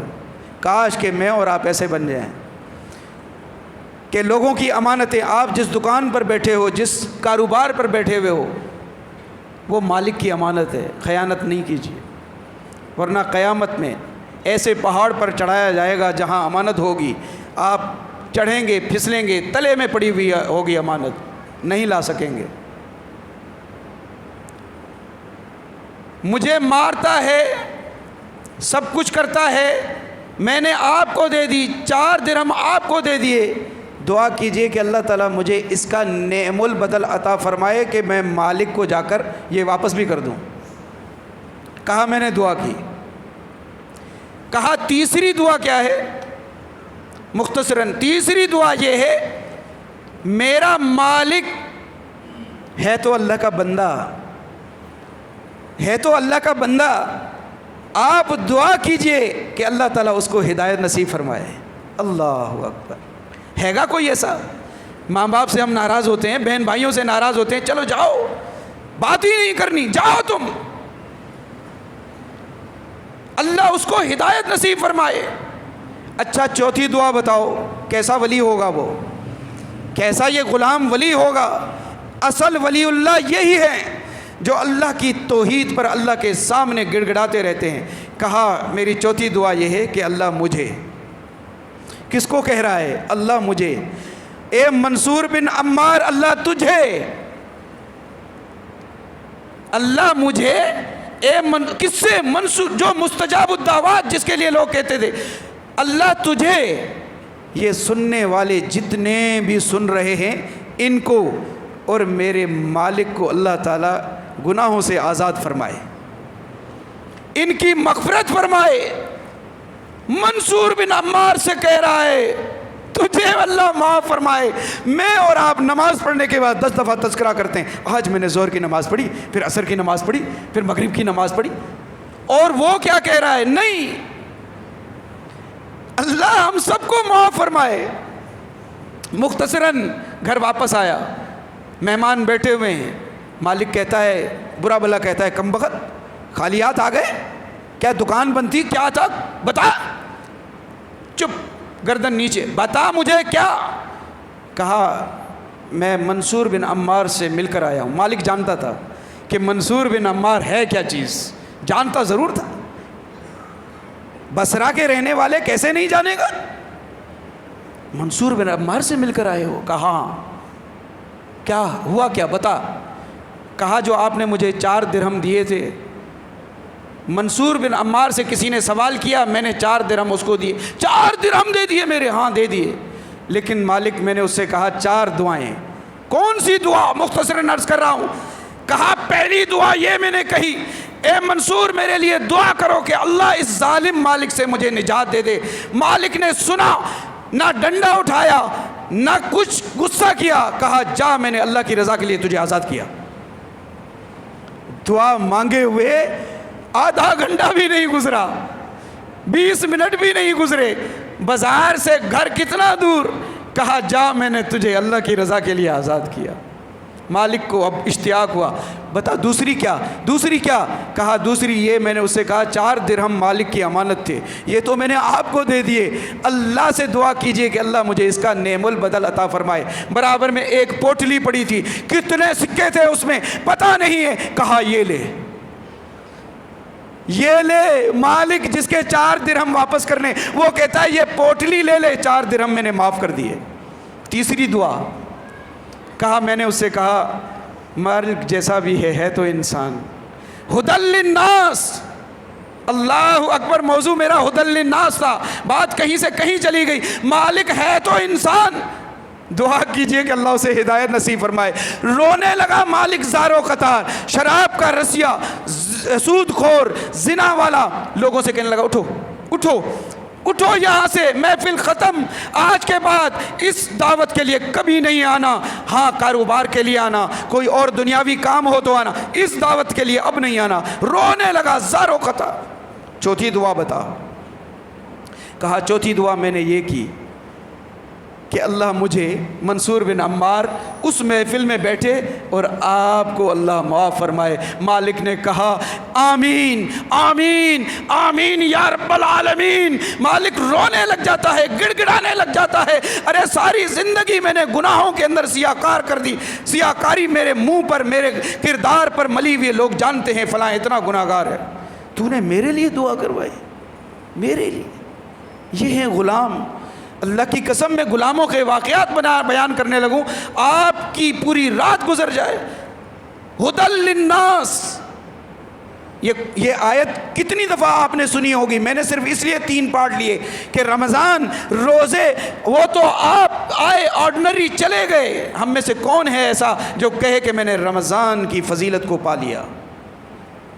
کاش کہ میں اور آپ ایسے بن جائیں کہ لوگوں کی امانتیں، آپ جس دکان پر بیٹھے ہو، جس کاروبار پر بیٹھے ہوئے ہو، وہ مالک کی امانت ہے، خیانت نہیں کیجیے، ورنہ قیامت میں ایسے پہاڑ پر چڑھایا جائے گا جہاں امانت ہوگی، آپ چڑھیں گے، پھسلیں گے، تلے میں پڑی ہوئی ہوگی امانت، نہیں لا سکیں گے۔ مجھے مارتا ہے، سب کچھ کرتا ہے، میں نے آپ کو دے دی، 4 درہم آپ کو دے دیے، دعا کیجئے کہ اللہ تعالیٰ مجھے اس کا نعم البدل عطا فرمائے کہ میں مالک کو جا کر یہ واپس بھی کر دوں۔ کہا میں نے دعا کی۔ کہا تیسری دعا کیا ہے؟ مختصراً تیسری دعا یہ ہے، میرا مالک ہے تو اللہ کا بندہ، ہے تو اللہ کا بندہ، آپ دعا کیجئے کہ اللہ تعالیٰ اس کو ہدایت نصیب فرمائے۔ اللہ اکبر! ہے گا کوئی ایسا؟ ماں باپ سے ہم ناراض ہوتے ہیں، بہن بھائیوں سے ناراض ہوتے ہیں، چلو جاؤ، بات ہی نہیں کرنی، جاؤ تم، اللہ اس کو ہدایت نصیب فرمائے۔ اچھا چوتھی دعا بتاؤ، کیسا ولی ہوگا وہ، کیسا یہ غلام ولی ہوگا؟ اصل ولی اللہ یہی ہے جو اللہ کی توحید پر اللہ کے سامنے گڑ گڑاتے رہتے ہیں۔ کہا میری چوتھی دعا یہ ہے کہ اللہ مجھے، کس کو کہہ رہا ہے؟ اللہ مجھے، اے منصور بن عمار اللہ تجھے، اللہ مجھے، کس سے؟ منصور، جو مستجاب الدعوات جس کے لیے لوگ کہتے تھے، اللہ تجھے، یہ سننے والے جتنے بھی سن رہے ہیں ان کو اور میرے مالک کو اللہ تعالیٰ گناہوں سے آزاد فرمائے، ان کی مغفرت فرمائے۔ منصور بن عمار سے کہہ رہا ہے تجھے اللہ معاف فرمائے۔ میں اور آپ نماز پڑھنے کے بعد 10 دفعہ تذکرہ کرتے ہیں، آج میں نے ظہر کی نماز پڑھی، پھر عصر کی نماز پڑھی، پھر مغرب کی نماز پڑھی، اور وہ کیا کہہ رہا ہے؟ نہیں، اللہ ہم سب کو معاف فرمائے۔ مختصراً گھر واپس آیا، مہمان بیٹھے ہوئے ہیں، مالک کہتا ہے، برا بلا کہتا ہے، کم بخت خالی ہاتھ آ گئے، کیا دکان بند تھی، کیا تھا بتا؟ چپ، گردن نیچے، بتا مجھے کیا؟ کہا میں منصور بن عمار سے مل کر آیا ہوں۔ مالک جانتا تھا کہ منصور بن عمار ہے کیا چیز، جانتا ضرور تھا، بصرہ کے رہنے والے کیسے نہیں جانے گا؟ منصور بن عمار سے مل کر آئے ہو؟ کہا کیا ہوا، کیا بتا؟ کہا جو آپ نے مجھے 4 درہم دیے تھے، منصور بن عمار سے کسی نے سوال کیا، میں نے 4 درہم اس کو دیے، 4 درہم دے دیے میرے؟ ہاں دے دیے، لیکن مالک میں نے اس سے کہا 4 دعائیں۔ کون سی دعا؟ مختصراً عرض کر رہا ہوں۔ کہا پہلی دعا یہ میں نے کہی، اے منصور میرے لیے دعا کرو کہ اللہ اس ظالم مالک سے مجھے نجات دے دے۔ مالک نے سنا، نہ ڈنڈا اٹھایا، نہ کچھ غصہ کیا، کہا جا، میں نے اللہ کی رضا کے لیے تجھے آزاد کیا۔ دعا مانگے ہوئے آدھا گھنٹہ بھی نہیں گزرا، 20 منٹ بھی نہیں گزرے، بازار سے گھر کتنا دور، کہا جا، میں نے تجھے اللہ کی رضا کے لیے آزاد کیا۔ مالک کو اب اشتیاق ہوا، بتا دوسری کیا؟ دوسری کیا؟ کہا دوسری یہ، میں نے اس سے کہا 4 درہم مالک کی امانت تھے، یہ تو میں نے آپ کو دے دیے، اللہ سے دعا کیجئے کہ اللہ مجھے اس کا نعم البدل عطا فرمائے۔ برابر میں ایک پوٹلی پڑی تھی، کتنے سکے تھے اس میں پتہ نہیں ہے، کہا یہ لے، یہ لے۔ مالک جس کے 4 درہم واپس کرنے، وہ کہتا ہے یہ پوٹلی لے لے، 4 درہم میں نے معاف کر دیے۔ تیسری دعا، کہا میں نے اس سے کہا مالک جیسا بھی ہے تو انسان، ہدی للناس، اللہ اکبر، موضوع میرا ہدی للناس تھا، بات کہیں سے کہیں چلی گئی، مالک ہے تو انسان، دعا کیجئے کہ اللہ اسے ہدایت نصیب فرمائے۔ رونے لگا مالک زار و قطار، شراب کا رسیا، سود خور، زنا والا، لوگوں سے کہنے لگا اٹھو اٹھو اٹھو یہاں سے، محفل ختم، آج کے بعد اس دعوت کے لیے کبھی نہیں آنا، ہاں کاروبار کے لیے آنا، کوئی اور دنیاوی کام ہو تو آنا، اس دعوت کے لیے اب نہیں آنا۔ رونے لگا زار و قطار۔ چوتھی دعا بتا؟ کہا چوتھی دعا میں نے یہ کی کہ اللہ مجھے، منصور بن عمار اس محفل میں بیٹھے اور آپ کو اللہ معاف فرمائے۔ مالک نے کہا آمین آمین آمین یا رب العالمین۔ مالک رونے لگ جاتا ہے، گڑ گڑانے لگ جاتا ہے، ارے ساری زندگی میں نے گناہوں کے اندر سیاکار کر دی، سیاکاری میرے منہ پر، میرے کردار پر ملی ہوئی، لوگ جانتے ہیں فلاں اتنا گناہگار ہے، تو نے میرے لیے دعا کروائی، میرے لیے۔ یہ ہیں غلام۔ اللہ کی قسم میں غلاموں کے واقعات بیان کرنے لگوں، آپ کی پوری رات گزر جائے۔ ہدی للناس، یہ آیت کتنی دفعہ آپ نے سنی ہوگی. میں نے صرف اس لیے 3 پارٹ لیے کہ رمضان روزے وہ تو آپ آئے آرڈنری چلے گئے. ہم میں سے کون ہے ایسا جو کہے کہ میں نے رمضان کی فضیلت کو پا لیا؟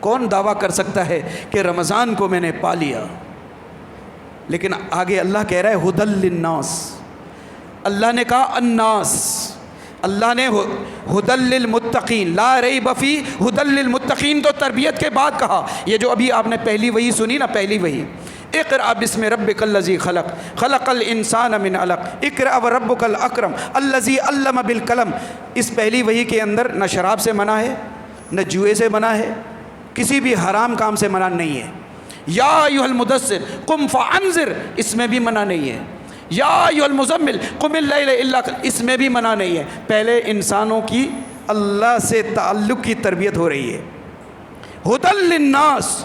کون دعویٰ کر سکتا ہے کہ رمضان کو میں نے پا لیا؟ لیکن آگے اللہ کہہ رہا ہے ہدی للناس. اللہ نے کہا الناس، اللہ نے ہدی للمتقین، لا ریب فی ہدی للمتقین تو تربیت کے بعد کہا. یہ جو ابھی آپ نے پہلی وحی سنی نا، پہلی وحی اقرأ بسم ربک الذی خلق خلق الانسان من علق اقرأ وربک الاکرم الذی علم بالقلم. اس پہلی وحی کے اندر نہ شراب سے منع ہے، نہ جوئے سے منع ہے، کسی بھی حرام کام سے منع نہیں ہے. یا ایھا المدثر قم فانذر، اس میں بھی منع نہیں ہے. یا ایھا المزمل قم اللیل الا اس میں بھی منع نہیں ہے. پہلے انسانوں کی اللہ سے تعلق کی تربیت ہو رہی ہے. ہدی للناس،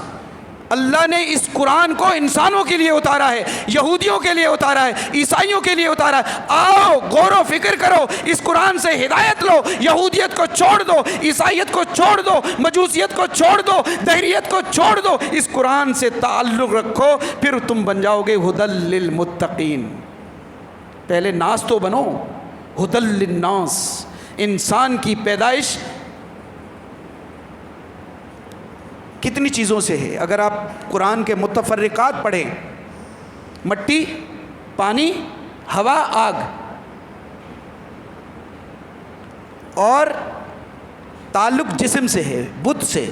اللہ نے اس قرآن کو انسانوں کے لیے اتارا ہے، یہودیوں کے لیے اتارا ہے، عیسائیوں کے لیے اتارا ہے. آؤ غور و فکر کرو، اس قرآن سے ہدایت لو، یہودیت کو چھوڑ دو، عیسائیت کو چھوڑ دو، مجوسیت کو چھوڑ دو، دہریت کو چھوڑ دو، اس قرآن سے تعلق رکھو، پھر تم بن جاؤ گے ہدی للمتقین. پہلے ناس تو بنو. ہدی للناس، انسان کی پیدائش کتنی چیزوں سے ہے. اگر آپ قرآن کے متفرقات پڑھیں، مٹی، پانی، ہوا، آگ، اور تعلق جسم سے ہے، بدھ سے.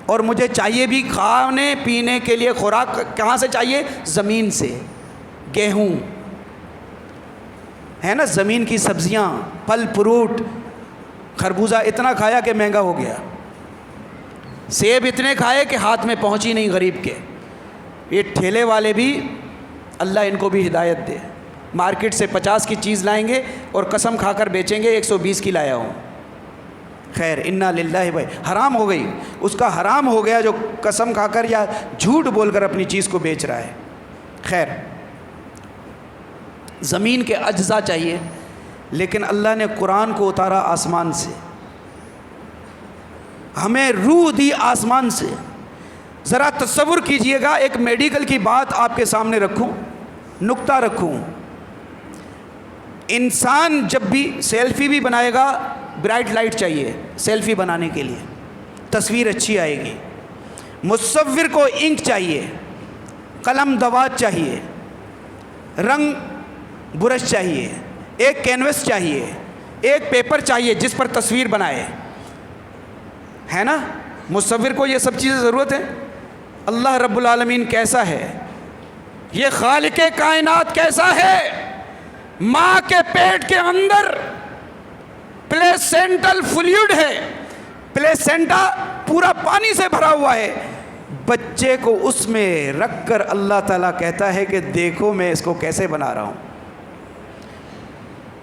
اور مجھے چاہیے بھی کھانے پینے کے لیے خوراک کہاں سے چاہیے؟ زمین سے. گیہوں ہے نا، زمین کی سبزیاں، پھل فروٹ. خربوزہ اتنا کھایا کہ مہنگا ہو گیا، سیب اتنے کھائے کہ ہاتھ میں پہنچی نہیں غریب کے. یہ ٹھیلے والے بھی اللہ ان کو بھی ہدایت دے. مارکیٹ سے 50 کی چیز لائیں گے اور قسم کھا کر بیچیں گے 120 کی لایا ہوں. خیر انا للہ بھائی حرام ہو گئی، اس کا حرام ہو گیا جو قسم کھا کر یا جھوٹ بول کر اپنی چیز کو بیچ رہا ہے. خیر زمین کے اجزاء چاہیے، لیکن اللہ نے قرآن کو اتارا آسمان سے، ہمیں روح دی آسمان سے. ذرا تصور کیجئے گا، ایک میڈیکل کی بات آپ کے سامنے رکھوں، نقطہ رکھوں. انسان جب بھی سیلفی بھی بنائے گا، برائٹ لائٹ چاہیے سیلفی بنانے کے لیے، تصویر اچھی آئے گی. مصور کو انک چاہیے، قلم دوات چاہیے، رنگ برش چاہیے، ایک کینوس چاہیے، ایک پیپر چاہیے جس پر تصویر بنائے، ہے نا. مصور کو یہ سب چیزیں ضرورت ہے. اللہ رب العالمین کیسا ہے؟ یہ خالق کائنات کیسا ہے؟ ماں کے پیٹ کے اندر پلیسینٹل فلوئڈ ہے، پلیسینٹا پورا پانی سے بھرا ہوا ہے. بچے کو اس میں رکھ کر اللہ تعالیٰ کہتا ہے کہ دیکھو میں اس کو کیسے بنا رہا ہوں.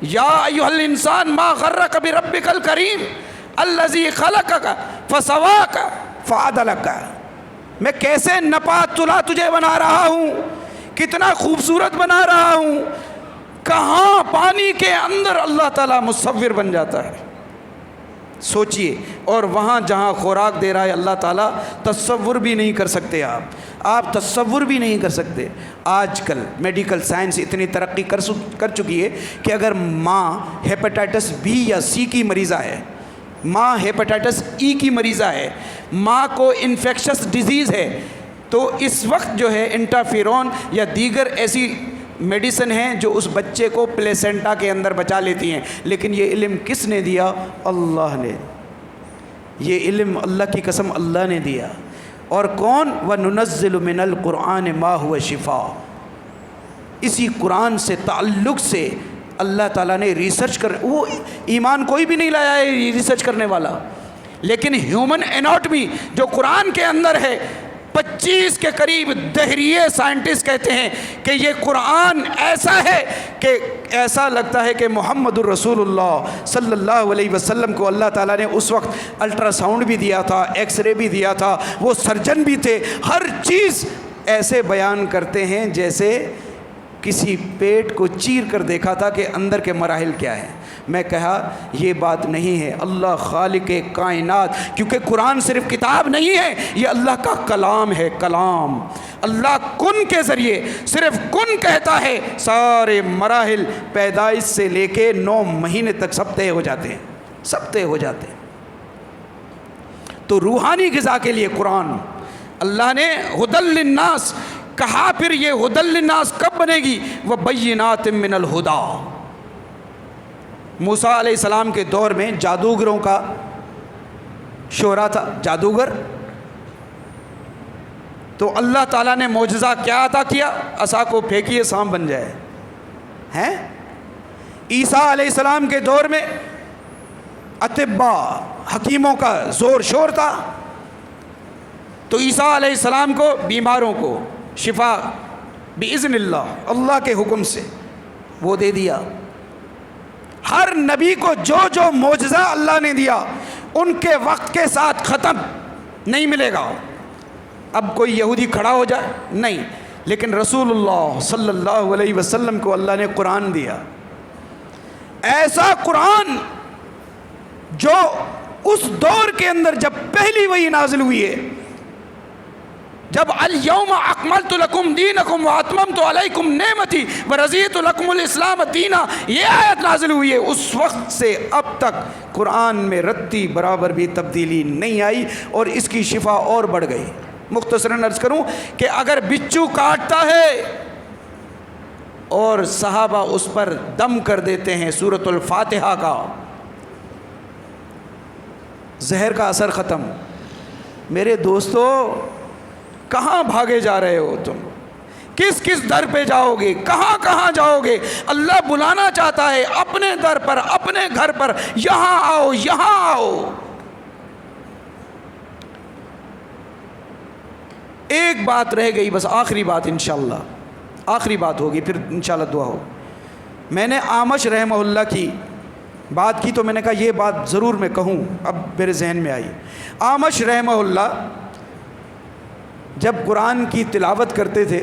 یا ایھا الانسان ما غرک بربک الکریم الذی خلقک فسواک فعدلک. میں کیسے نپا تلا تجھے بنا رہا ہوں، کتنا خوبصورت بنا رہا ہوں. کہاں پانی کے اندر اللہ تعالیٰ مصور بن جاتا ہے، سوچئے. اور وہاں جہاں خوراک دے رہا ہے اللہ تعالیٰ، تصور بھی نہیں کر سکتے آپ تصور بھی نہیں کر سکتے. آج کل میڈیکل سائنس اتنی ترقی کر چکی ہے کہ اگر ماں ہیپاٹائٹس بی یا سی کی مریضہ ہے، ماں ہیپاٹائٹس ای کی مریضہ ہے، ماں کو انفیکشس ڈیزیز ہے، تو اس وقت جو ہے انٹرفیرون یا دیگر ایسی میڈیسن ہیں جو اس بچے کو پلیسینٹا کے اندر بچا لیتی ہیں. لیکن یہ علم کس نے دیا؟ اللہ نے. یہ علم اللہ کی قسم اللہ نے دیا. اور کون؟ وَنُنَزِّلُ مِنَ الْقُرْآنِ مَا هُوَ شِفَاء. اسی قرآن سے تعلق سے اللہ تعالیٰ نے ریسرچ کر، وہ ایمان کوئی بھی نہیں لایا ہے ریسرچ کرنے والا، لیکن ہیومن اناٹمی جو قرآن کے اندر ہے، 25 کے قریب دہریے سائنٹسٹ کہتے ہیں کہ یہ قرآن ایسا ہے کہ ایسا لگتا ہے کہ محمد الرسول اللہ صلی اللہ علیہ وسلم کو اللہ تعالیٰ نے اس وقت الٹرا ساؤنڈ بھی دیا تھا، ایکس رے بھی دیا تھا، وہ سرجن بھی تھے. ہر چیز ایسے بیان کرتے ہیں جیسے کسی پیٹ کو چیر کر دیکھا تھا کہ اندر کے مراحل کیا ہیں. میں کہا یہ بات نہیں ہے، اللہ خالق کائنات، کیونکہ قرآن صرف کتاب نہیں ہے، یہ اللہ کا کلام ہے. کلام اللہ کن کے ذریعے صرف کن کہتا ہے، سارے مراحل پیدائش سے لے کے 9 مہینے تک سب طے ہو جاتے ہیں، سب طے ہو جاتے ہیں. تو روحانی غذا کے لیے قرآن اللہ نے ہدی للناس کہا. پھر یہ ہدی للناس کب بنے گی؟ وبینات من الہدی. موسیٰ علیہ السلام کے دور میں جادوگروں کا شہرا تھا، جادوگر. تو اللہ تعالیٰ نے معجزہ کیا عطا کیا؟ عصا کو پھینکیے سانپ بن جائے. ہیں عیسیٰ علیہ السلام کے دور میں اطباء حکیموں کا زور شور تھا. تو عیسیٰ علیہ السلام کو بیماروں کو شفا باذن اللہ، اللہ کے حکم سے وہ دے دیا. ہر نبی کو جو جو معجزہ اللہ نے دیا ان کے وقت کے ساتھ ختم نہیں ملے گا. اب کوئی یہودی کھڑا ہو جائے نہیں، لیکن رسول اللہ صلی اللہ علیہ وسلم کو اللہ نے قرآن دیا، ایسا قرآن جو اس دور کے اندر جب پہلی وحی نازل ہوئی ہے، جب الیوم اکملت لکم دینکم واتممت علیکم نعمتی ورضیت لکم الاسلام دینا، یہ آیت نازل ہوئی ہے، اس وقت سے اب تک قرآن میں رتی برابر بھی تبدیلی نہیں آئی اور اس کی شفا اور بڑھ گئی. مختصراً عرض کروں کہ اگر بچھو کاٹتا ہے اور صحابہ اس پر دم کر دیتے ہیں سورۃ الفاتحہ کا، زہر کا اثر ختم. میرے دوستو کہاں بھاگے جا رہے ہو تم؟ کس کس در پہ جاؤ گے؟ کہاں کہاں جاؤ گے؟ اللہ بلانا چاہتا ہے اپنے در پر، اپنے گھر پر، یہاں آؤ، یہاں آؤ. ایک بات رہ گئی بس، آخری بات انشاءاللہ، آخری بات ہوگی پھر انشاءاللہ دعا ہو. میں نے اعمش رحمہ اللہ کی بات کی تو میں نے کہا یہ بات ضرور میں کہوں، اب میرے ذہن میں آئی. اعمش رحمہ اللہ جب قرآن کی تلاوت کرتے تھے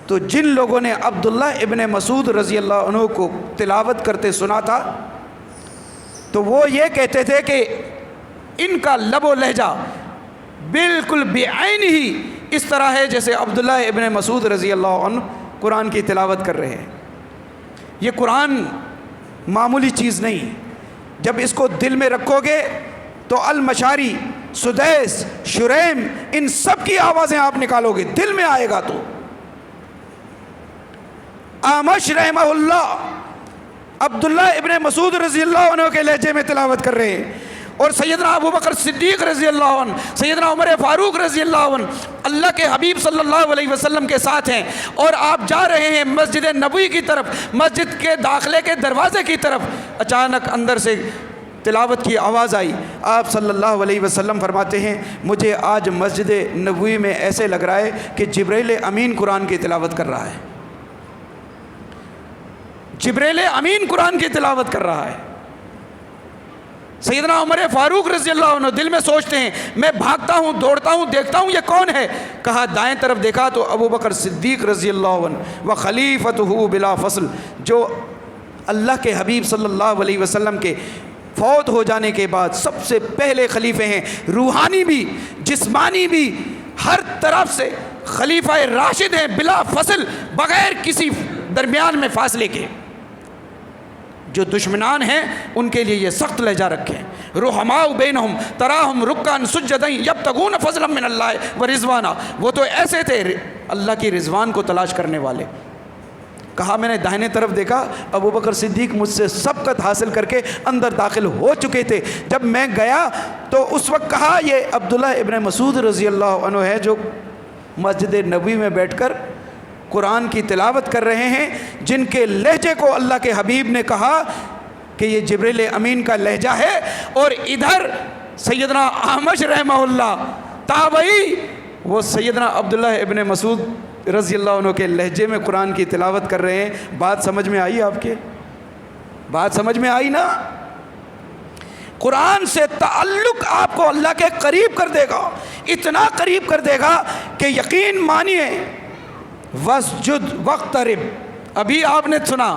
تو جن لوگوں نے عبداللہ ابن مسعود رضی اللہ عنہ کو تلاوت کرتے سنا تھا تو وہ یہ کہتے تھے کہ ان کا لب و لہجہ بالکل بعین ہی اس طرح ہے جیسے عبداللہ ابن مسعود رضی اللہ عنہ قرآن کی تلاوت کر رہے ہیں. یہ قرآن معمولی چیز نہیں، جب اس کو دل میں رکھو گے تو المشاری، سدیس، شریم، ان سب کی آوازیں آپ نکالو گے، دل میں آئے گا. تو اعمش رحمہ اللہ عبداللہ ابن مسعود رضی اللہ عنہ کے لہجے میں تلاوت کر رہے ہیں، اور سیدنا ابو بکر صدیق رضی اللہ عنہ، سیدنا عمر فاروق رضی اللہ عنہ اللہ کے حبیب صلی اللہ علیہ وسلم کے ساتھ ہیں، اور آپ جا رہے ہیں مسجد نبوی کی طرف، مسجد کے داخلے کے دروازے کی طرف. اچانک اندر سے تلاوت کی آواز آئی. آپ صلی اللہ علیہ وسلم فرماتے ہیں مجھے آج مسجد نبوی میں ایسے لگ رہا ہے کہ جبریل امین قرآن کی تلاوت کر رہا ہے. جبریل امین قرآن کی تلاوت کر رہا ہے. سیدنا عمر فاروق رضی اللہ عنہ دل میں سوچتے ہیں میں بھاگتا ہوں، دوڑتا ہوں، دیکھتا ہوں یہ کون ہے. کہا دائیں طرف دیکھا تو ابو بکر صدیق رضی اللہ عنہ و خلیفتہ بلا فصل، جو اللہ کے حبیب صلی اللہ علیہ وسلم کے فوت ہو جانے کے بعد سب سے پہلے خلیفے ہیں، روحانی بھی جسمانی بھی، ہر طرف سے خلیفہ راشد ہیں بلا فصل، بغیر کسی درمیان میں فاصلے کے. جو دشمنان ہیں ان کے لیے یہ سخت لہجہ رکھیں. رحماء بینہم تراہم رکعا سجدا یبتغون فضلا من اللہ ورضوانا، وہ تو ایسے تھے اللہ کی رضوان کو تلاش کرنے والے. کہا میں نے داہنے طرف دیکھا، ابو بکر صدیق مجھ سے سبقت حاصل کر کے اندر داخل ہو چکے تھے. جب میں گیا تو اس وقت کہا یہ عبداللہ ابن مسعود رضی اللہ عنہ ہے جو مسجد نبوی میں بیٹھ کر قرآن کی تلاوت کر رہے ہیں، جن کے لہجے کو اللہ کے حبیب نے کہا کہ یہ جبریل امین کا لہجہ ہے. اور ادھر سیدنا اعمش رحمہ اللہ تابعی، وہ سیدنا عبداللہ ابن مسعود رضی اللہ عنہ کے لہجے میں قرآن کی تلاوت کر رہے ہیں. بات سمجھ میں آئی آپ کے؟ بات سمجھ میں آئی نا؟ قرآن سے تعلق آپ کو اللہ کے قریب کر دے گا، اتنا قریب کر دے گا کہ یقین مانیے وسجد وقترب، ابھی آپ نے سنا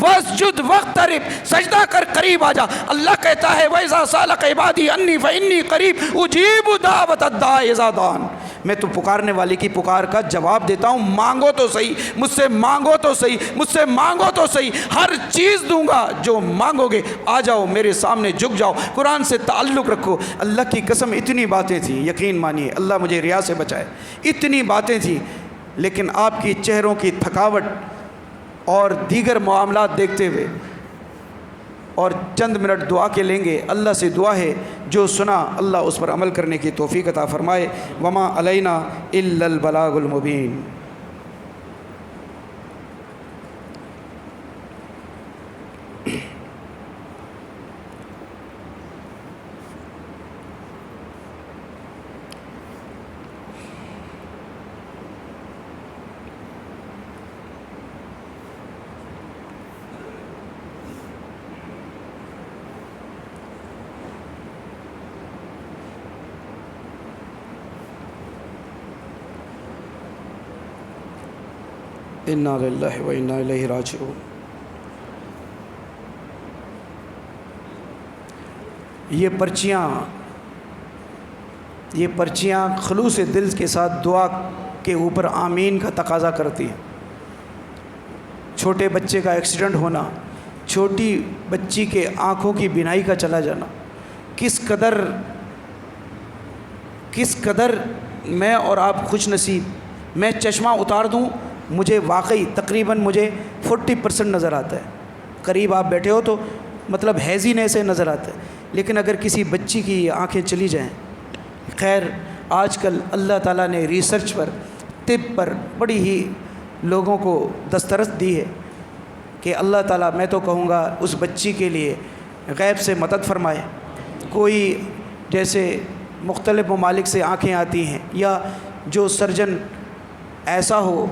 وسجد وقترب، سجدہ کر قریب آ جا۔ اللہ کہتا ہے وَإِذَا سَأَلَكَ عِبَادِي عَنِّي فَإِنِّي قَرِيبٌ أُجِيبُ دَعْوَةَ الدَّاعِ إِذَا دَعَانِ، میں تو پکارنے والے کی پکار کا جواب دیتا ہوں، مانگو تو صحیح مجھ سے، مانگو تو صحیح مجھ سے، مانگو تو صحیح، ہر چیز دوں گا جو مانگو گے، آ جاؤ میرے سامنے جھک جاؤ، قرآن سے تعلق رکھو۔ اللہ کی قسم اتنی باتیں تھیں، یقین مانیے، اللہ مجھے ریا سے بچائے، اتنی باتیں تھیں، لیکن آپ کی چہروں کی تھکاوٹ اور دیگر معاملات دیکھتے ہوئے اور چند منٹ دعا کے لیں گے۔ اللہ سے دعا ہے جو سنا اللہ اس پر عمل کرنے کی توفیق عطا فرمائے۔ وما علینا الا البلاغ المبین۔ انا للہ و انا الیہ راجعون۔ یہ پرچیاں خلوص دل کے ساتھ دعا کے اوپر آمین کا تقاضا کرتی ہیں۔ چھوٹے بچے کا ایکسیڈنٹ ہونا، چھوٹی بچی کے آنکھوں کی بینائی کا چلا جانا، کس قدر میں اور آپ خوش نصیب۔ میں چشمہ اتار دوں، مجھے واقعی تقریباً مجھے 40% نظر آتا ہے، قریب آپ بیٹھے ہو تو مطلب ہیزینے سے نظر آتا ہے، لیکن اگر کسی بچی کی آنکھیں چلی جائیں، خیر آج کل اللہ تعالیٰ نے ریسرچ پر، طب پر بڑی ہی لوگوں کو دسترس دی ہے کہ اللہ تعالیٰ، میں تو کہوں گا اس بچی کے لیے غیب سے مدد فرمائے۔ کوئی جیسے مختلف ممالک سے آنکھیں آتی ہیں، یا جو سرجن ایسا ہو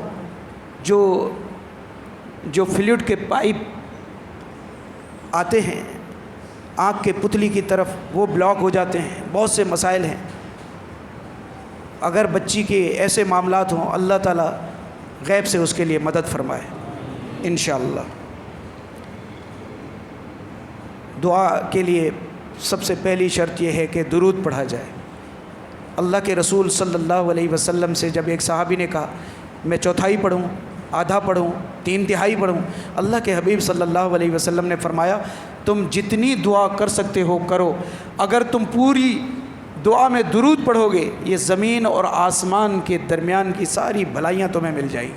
جو فلوئڈ کے پائپ آتے ہیں آنکھ کے پتلی کی طرف، وہ بلاک ہو جاتے ہیں، بہت سے مسائل ہیں۔ اگر بچی کے ایسے معاملات ہوں، اللہ تعالیٰ غیب سے اس کے لیے مدد فرمائے انشاءاللہ۔ دعا کے لیے سب سے پہلی شرط یہ ہے کہ درود پڑھا جائے۔ اللہ کے رسول صلی اللہ علیہ وسلم سے جب ایک صحابی نے کہا میں چوتھائی پڑھوں، آدھا پڑھوں، 3/3 پڑھوں، اللہ کے حبیب صلی اللہ علیہ وسلم نے فرمایا تم جتنی دعا کر سکتے ہو کرو، اگر تم پوری دعا میں درود پڑھو گے، یہ زمین اور آسمان کے درمیان کی ساری بھلائیاں تمہیں مل جائیں گی۔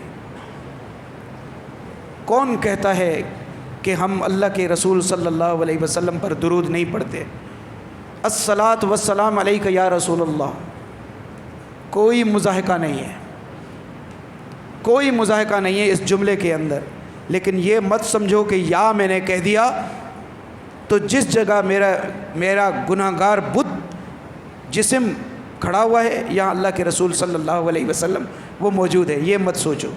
کون کہتا ہے کہ ہم اللہ کے رسول صلی اللہ علیہ وسلم پر درود نہیں پڑھتے؟ الصلاۃ والسلام علیک یا رسول اللہ، کوئی مضاحکہ نہیں ہے، کوئی مضاحکہ نہیں ہے اس جملے کے اندر۔ لیکن یہ مت سمجھو کہ یا میں نے کہہ دیا تو جس جگہ میرا گناہگار بت جسم کھڑا ہوا ہے یا اللہ کے رسول صلی اللہ علیہ وسلم وہ موجود ہے، یہ مت سوچو۔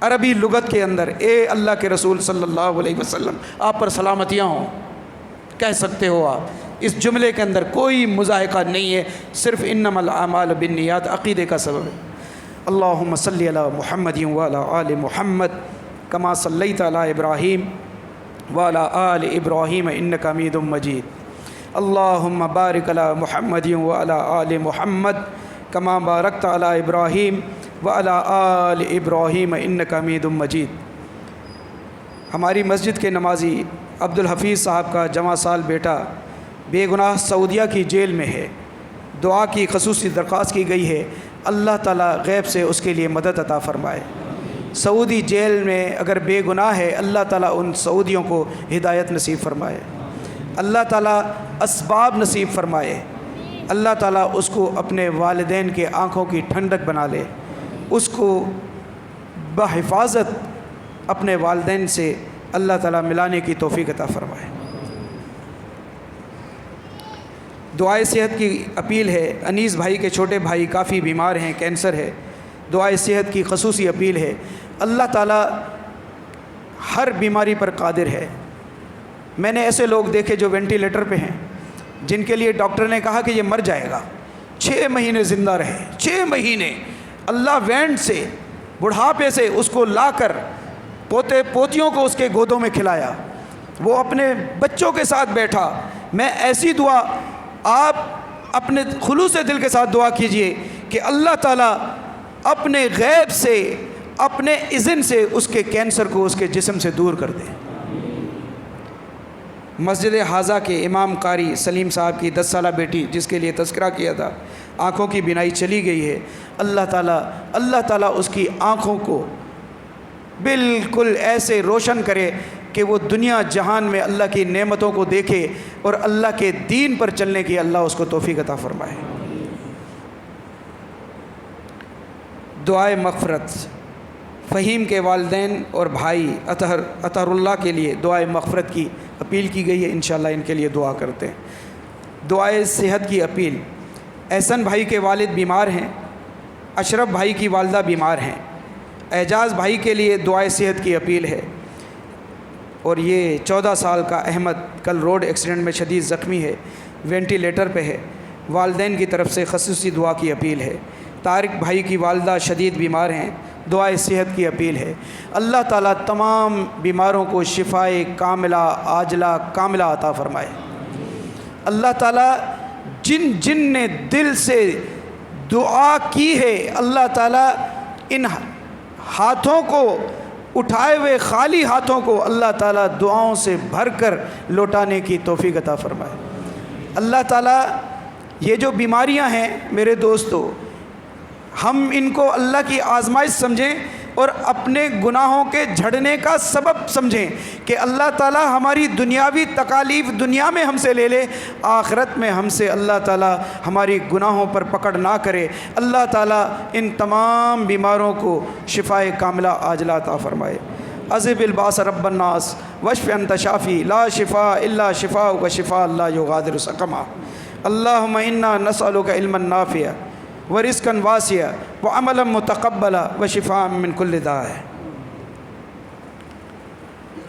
عربی لغت کے اندر اے اللہ کے رسول صلی اللہ علیہ وسلم آپ پر سلامتیاں ہوں کہہ سکتے ہو آپ، اس جملے کے اندر کوئی مضاحکہ نہیں ہے، صرف انما الاعمال بالنیات عقیدے کا سبب ہے۔ اللہم صلی علی محمد وعلی آل محمد کما صلیت علی ابراہیم وعلی آل ابراہیم انک حمید مجید۔ اللہم بارک علی محمد وعلی آل محمد کما بارکت علی ابراہیم وعلی آل ابراہیم انک حمید مجید۔ ہماری مسجد کے نمازی عبدالحفیظ صاحب کا جواں سال بیٹا بے گناہ سعودیہ کی جیل میں ہے، دعا کی خصوصی درخواست کی گئی ہے، اللہ تعالیٰ غیب سے اس کے لیے مدد عطا فرمائے۔ سعودی جیل میں اگر بے گناہ ہے، اللہ تعالیٰ ان سعودیوں کو ہدایت نصیب فرمائے، اللہ تعالیٰ اسباب نصیب فرمائے، اللہ تعالیٰ اس کو اپنے والدین کے آنکھوں کی ٹھنڈک بنا لے، اس کو بحفاظت اپنے والدین سے اللہ تعالیٰ ملانے کی توفیق عطا فرمائے۔ دعائے صحت کی اپیل ہے، انیس بھائی کے چھوٹے بھائی کافی بیمار ہیں، کینسر ہے، دعائے صحت کی خصوصی اپیل ہے۔ اللہ تعالیٰ ہر بیماری پر قادر ہے۔ میں نے ایسے لوگ دیکھے جو وینٹیلیٹر پہ ہیں، جن کے لیے ڈاکٹر نے کہا کہ یہ مر جائے گا، 6 مہینے زندہ رہے، 6 مہینے اللہ وینٹ سے بڑھاپے سے اس کو لا کر پوتے پوتیوں کو اس کے گودوں میں کھلایا، وہ اپنے بچوں کے ساتھ بیٹھا۔ میں ایسی دعا آپ اپنے خلوص دل کے ساتھ دعا کیجئے کہ اللہ تعالیٰ اپنے غیب سے، اپنے اذن سے اس کے کینسر کو اس کے جسم سے دور کر دے۔ مسجد حاضہ کے امام قاری سلیم صاحب کی 10 سالہ بیٹی جس کے لیے تذکرہ کیا تھا، آنکھوں کی بینائی چلی گئی ہے۔ اللہ تعالیٰ اس کی آنکھوں کو بالکل ایسے روشن کرے کہ وہ دنیا جہان میں اللہ کی نعمتوں کو دیکھے اور اللہ کے دین پر چلنے کی اللہ اس کو توفیق عطا فرمائے۔ دعائے مغفرت، فہیم کے والدین اور بھائی اطہر اللہ کے لیے دعائے مغفرت کی اپیل کی گئی ہے، انشاءاللہ ان کے لیے دعا کرتے ہیں۔ دعائے صحت کی اپیل، احسن بھائی کے والد بیمار ہیں، اشرف بھائی کی والدہ بیمار ہیں، اعجاز بھائی کے لیے دعائے صحت کی اپیل ہے۔ اور یہ 14 سال کا احمد کل روڈ ایکسیڈنٹ میں شدید زخمی ہے، وینٹیلیٹر پہ ہے، والدین کی طرف سے خصوصی دعا کی اپیل ہے۔ طارق بھائی کی والدہ شدید بیمار ہیں، دعائے صحت کی اپیل ہے۔ اللہ تعالیٰ تمام بیماروں کو شفائے کاملہ عاجلہ کاملہ عطا فرمائے۔ اللہ تعالیٰ جن نے دل سے دعا کی ہے، اللہ تعالیٰ ان ہاتھوں کو اٹھائے ہوئے خالی ہاتھوں کو اللہ تعالیٰ دعاؤں سے بھر کر لوٹانے کی توفیق عطا فرمائے۔ اللہ تعالیٰ یہ جو بیماریاں ہیں میرے دوستو، ہم ان کو اللہ کی آزمائش سمجھیں اور اپنے گناہوں کے جھڑنے کا سبب سمجھیں کہ اللہ تعالیٰ ہماری دنیاوی تکالیف دنیا میں ہم سے لے لے، آخرت میں ہم سے اللہ تعالیٰ ہماری گناہوں پر پکڑ نہ کرے۔ اللہ تعالیٰ ان تمام بیماروں کو شفائے کاملہ عاجلہ عطا فرمائے۔ اذهب الباس رب الناس واشف انت شافی لا شفاء الا شفاؤک شفاء لا یغادر سقما۔ اللہم انا نسألک علما نافعا ورزقا واسعا وعملا متقبلا وشفاء من كل داء۔